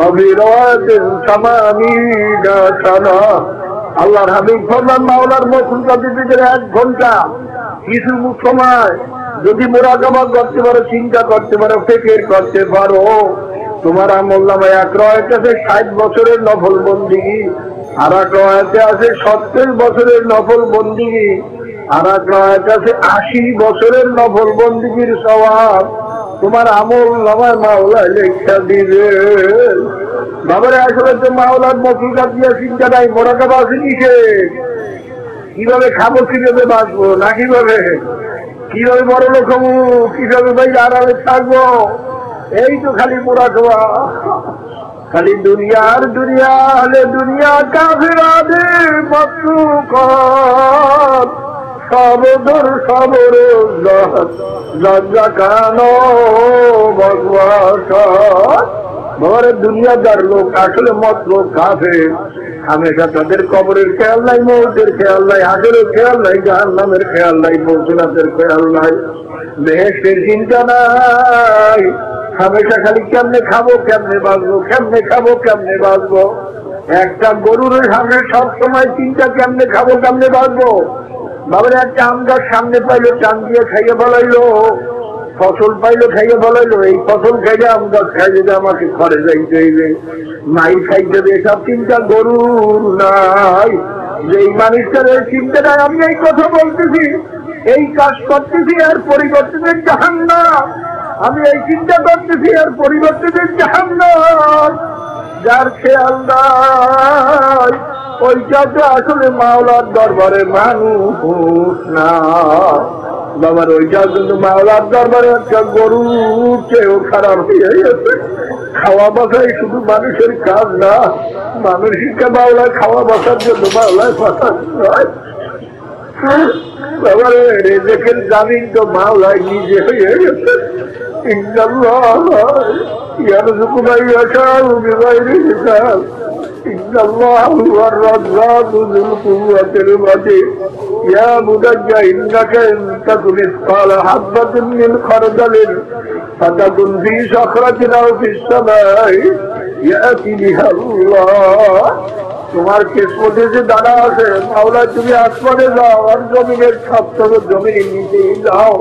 অফি রওয়ায়াতিন 80 সানা। আল্লাহর হাবিব ফরমান মাওলার মুখরাতের ভিতরে 1 ঘন্টা কিছু সময় যদি মোরাকাবা করতে পারো, চিন্তা করতে পারো, ফিকির করতে পারো, তোমার আমল নামায় এক রওয়ায়াতে আছে 60 বছরের নফল বন্দেগী, আর এক রওয়ায়াতে আছে 70 বছরের নফল বন্দেগী, আর এক রওয়ায়াতে আছে 80 বছরের নফল বন্দেগীর সওয়াব তোমার আমল নামায় মাওলা লেখা দিবে। বাবারে আসলে তো মাওলার মফিকাত দিয়ে চিন্তা নাই, মোরাকাবা আছে কিসে? কিভাবে খাবো, কিভাবে বাঁচবো, না কিভাবে কিভাবে বড় লোক হবো, কিভাবে ভাই আরামে থাকবো, এই তো খালি মোরাকাবা। খালি দুনিয়ার দুনিয়া হলে দুনিয়া কাফেরাদের মাতলুকাত, সবদর সবর লজ্জা কানো ভগবান। বাবারে দুনিয়াদার লোক আসলে মতলব কাফের, হামেশা তাদের কবরের খেয়াল নাই, মৌতের খেয়াল নাই, হাসরের খেয়াল নাই, জাহান্নামের খেয়াল নাই, মৌসুনাতের খেয়াল নাই, বেহেশতের চিন্তা নাই। হামেশা খালি কেমনে খাবো, কেমনে বাঁচবো, কেমনে খাবো, কেমনে বাঁচবো। একটা গরুর সামনে সবসময় চিন্তা কেমনে খাবো, কেমনে বাঁচবো। বাবার একটা আম গাছ সামনে পাইলো, টান দিয়ে খাইয়ে বলাইলো, ফসল পাইলো খাইয়ে বলাইলো, এই ফসল খাইলে আম গাছ খাইলে যে আমাকে ঘরে যাইতে হইবে, মাই খাইতে হবে, এসব চিন্তা গরুর নাই। যে এই মানুষটার এই চিন্তা নাই, আমি এই কথা বলতেছি, এই কাজ করতেছি, আর পরিবর্তে জাহান্নাম। আমি এই চিন্তা করতেছি, আর পরিবর্তে জাহান্নাম। যার খেয়াল নাই ওইটা তো আসলে মাওলার দরবারে মানুষ না। বাবার ওইটা কিন্তু মাওলার দরবারে একটা গরু চেয়েও খারাপ হয়ে গেছে। খাওয়া বসাই শুধু মানুষের কাজ না, মানুষকে মাওলা খাওয়া বসার জন্য মাওলায় বসার নয়। বাবার রেজেকের জামিন তো মাওলায় নিজে হয়ে গেছে। ইন্নাল্লাহ ইয়ারযুকু মান ইয়াশাউ বিগাইরি হিসাব, ইন্নাল্লাহু হুয়ার রাজ্জাকু যুল কুওয়াতিল মাতিন। ইয়া মুদাজ্জা ইন্নাকা ইন তাকু মিসকালা হাববাতিন মিন খারদালিন ফাতাকুন ফি সাখরাতিন আও ফিস সামাই ইয়াতি বিহাল্লাহ। তোমার কিসমতে যে দানা আছে মাওলা, তুমি আসমানে যাও আর জমিনের সবথেকে জমিনের নিচে যাও,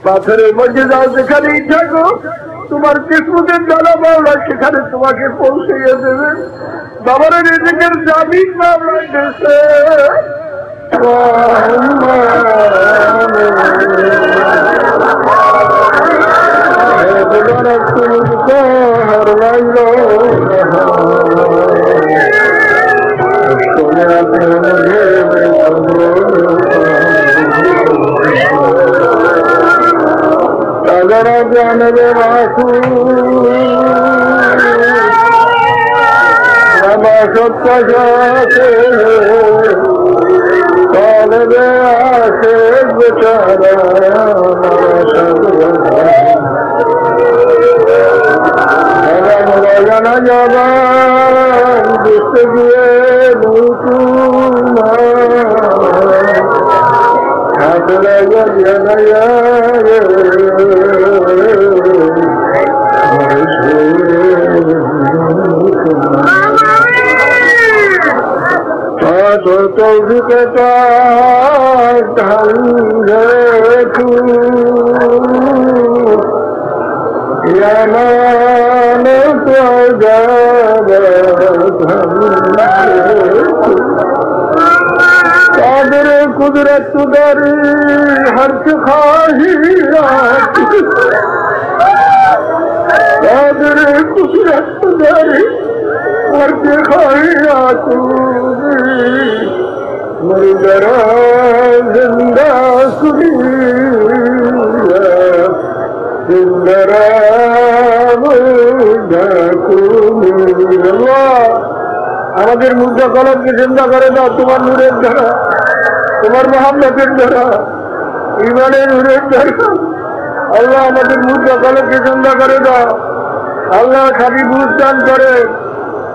পাথরের মধ্যে যাও, যেখানেই থাকো তোমার কিসমতের দানা মাওলা সেখানে তোমাকে পৌঁছিয়ে দেবে। বাবার রিজিকের জামিন মাওলা দিয়েছে। جانب معصوم نما ستشاتے طالب عاشق بچارا جانا جبان جستگوے نوتونا حاصل جانا تو توفیق کا ڈھنگ یا مان تو قادر قدرت داری ہر خواہی قادر قدرت داری ہر خواہی مردرا زندہ سنی زندرا আমাদের মুর্দা কলমকে জিন্দা করে দাও তোমার নূরের দ্বারা, তোমার মোহাম্মতের দ্বারা, ইমানের নূরের দ্বারা। আল্লাহ আমাদের মুর্দা কলমকে জিন্দা করে দাও। আল্লাহ খালি বুঝ দান করে।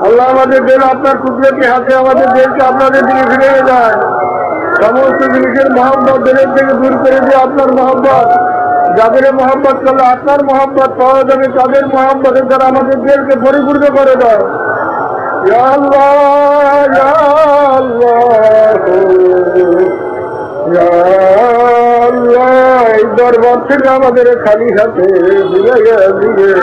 আল্লাহ আমাদের দিল আপনার কুদরতি হাতে আমাদের দেশকে আপনাদের দিকে ফিরে যায়। সমস্ত জিনিসের মহব্বত দিলের থেকে দূর করে দিয়ে আপনার মহব্বত, যাদের মহব্বত করলে আপনার মহব্বত পাওয়া যাবে, তাদের মহব্বতের দ্বারা আমাদের দেশকে পরিপূর্ণ করে দাও। ইয়া আল্লাহ, ইয়া আল্লাহ, ইয়া আল্লাহ, এই দরবার থেকে আমাদের খালি হাতে ফিরাইয়া দিয়ে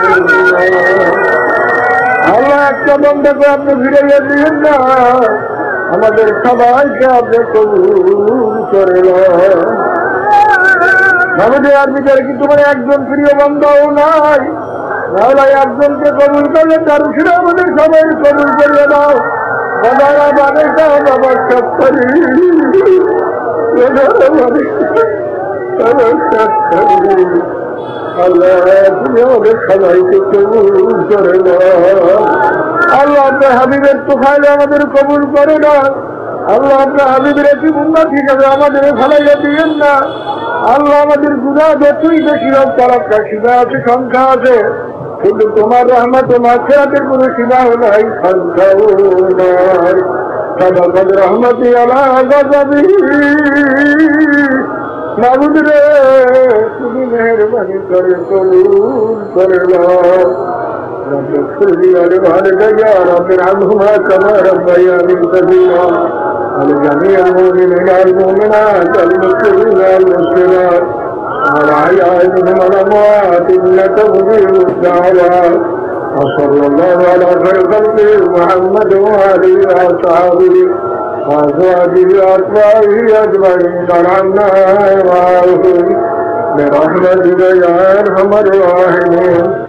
আল্লাহ একটা বন্ধকে আপনি ফিরাইয়া দিয়েন না, আমাদের সবাইকে আপনি কবুল করে নাও। আমাদের আর ভিতরে কি তোমার একজন প্রিয় বান্দাও নাই? তাহলে একজনকে কবুল করলে তার উপরে আমাদের সবাই কবুল করে দাও। বাবারা বাবা বাবা সব করি আল্লাহ তুমি আমাদের সবাইকে কবুল করে দাও। আল্লাহ আপনার হাবিবের তোফাইলে আমাদের কবুল করে না। আল্লাহ আপনার হাবিবের একটি উন্নত হিসাবে আমাদের ফেলাইয়া দিয়েন না। আল্লাহ আমাদের গুনাহ যতই বেশি হোক তার একটা সীমা আছে, সংখ্যা আছে, কিন্তু তোমার রহমত ও মাগফিরাতের কোনো সীমাও নাই, সংখ্যাও নাই। সাবাকাত রহমতি আলা গযাবি, মাবুদ রে তুমি মেহরবানি করে কবুল করে নাও। رب اغفر لي ولوالدي رب ارحمهما كما ربياني صغيرا ولجميع المؤمنين والمؤمنات المسلمين والمسلمات والأحياء منهم والأموات إنك مجيب الدعوات. وصلى الله على خير خلقه محمد وآله وأصحابه وأزواجه وأتباعه أجمعين ارحمنا معهم برحمتك يا أرحم الراحمين.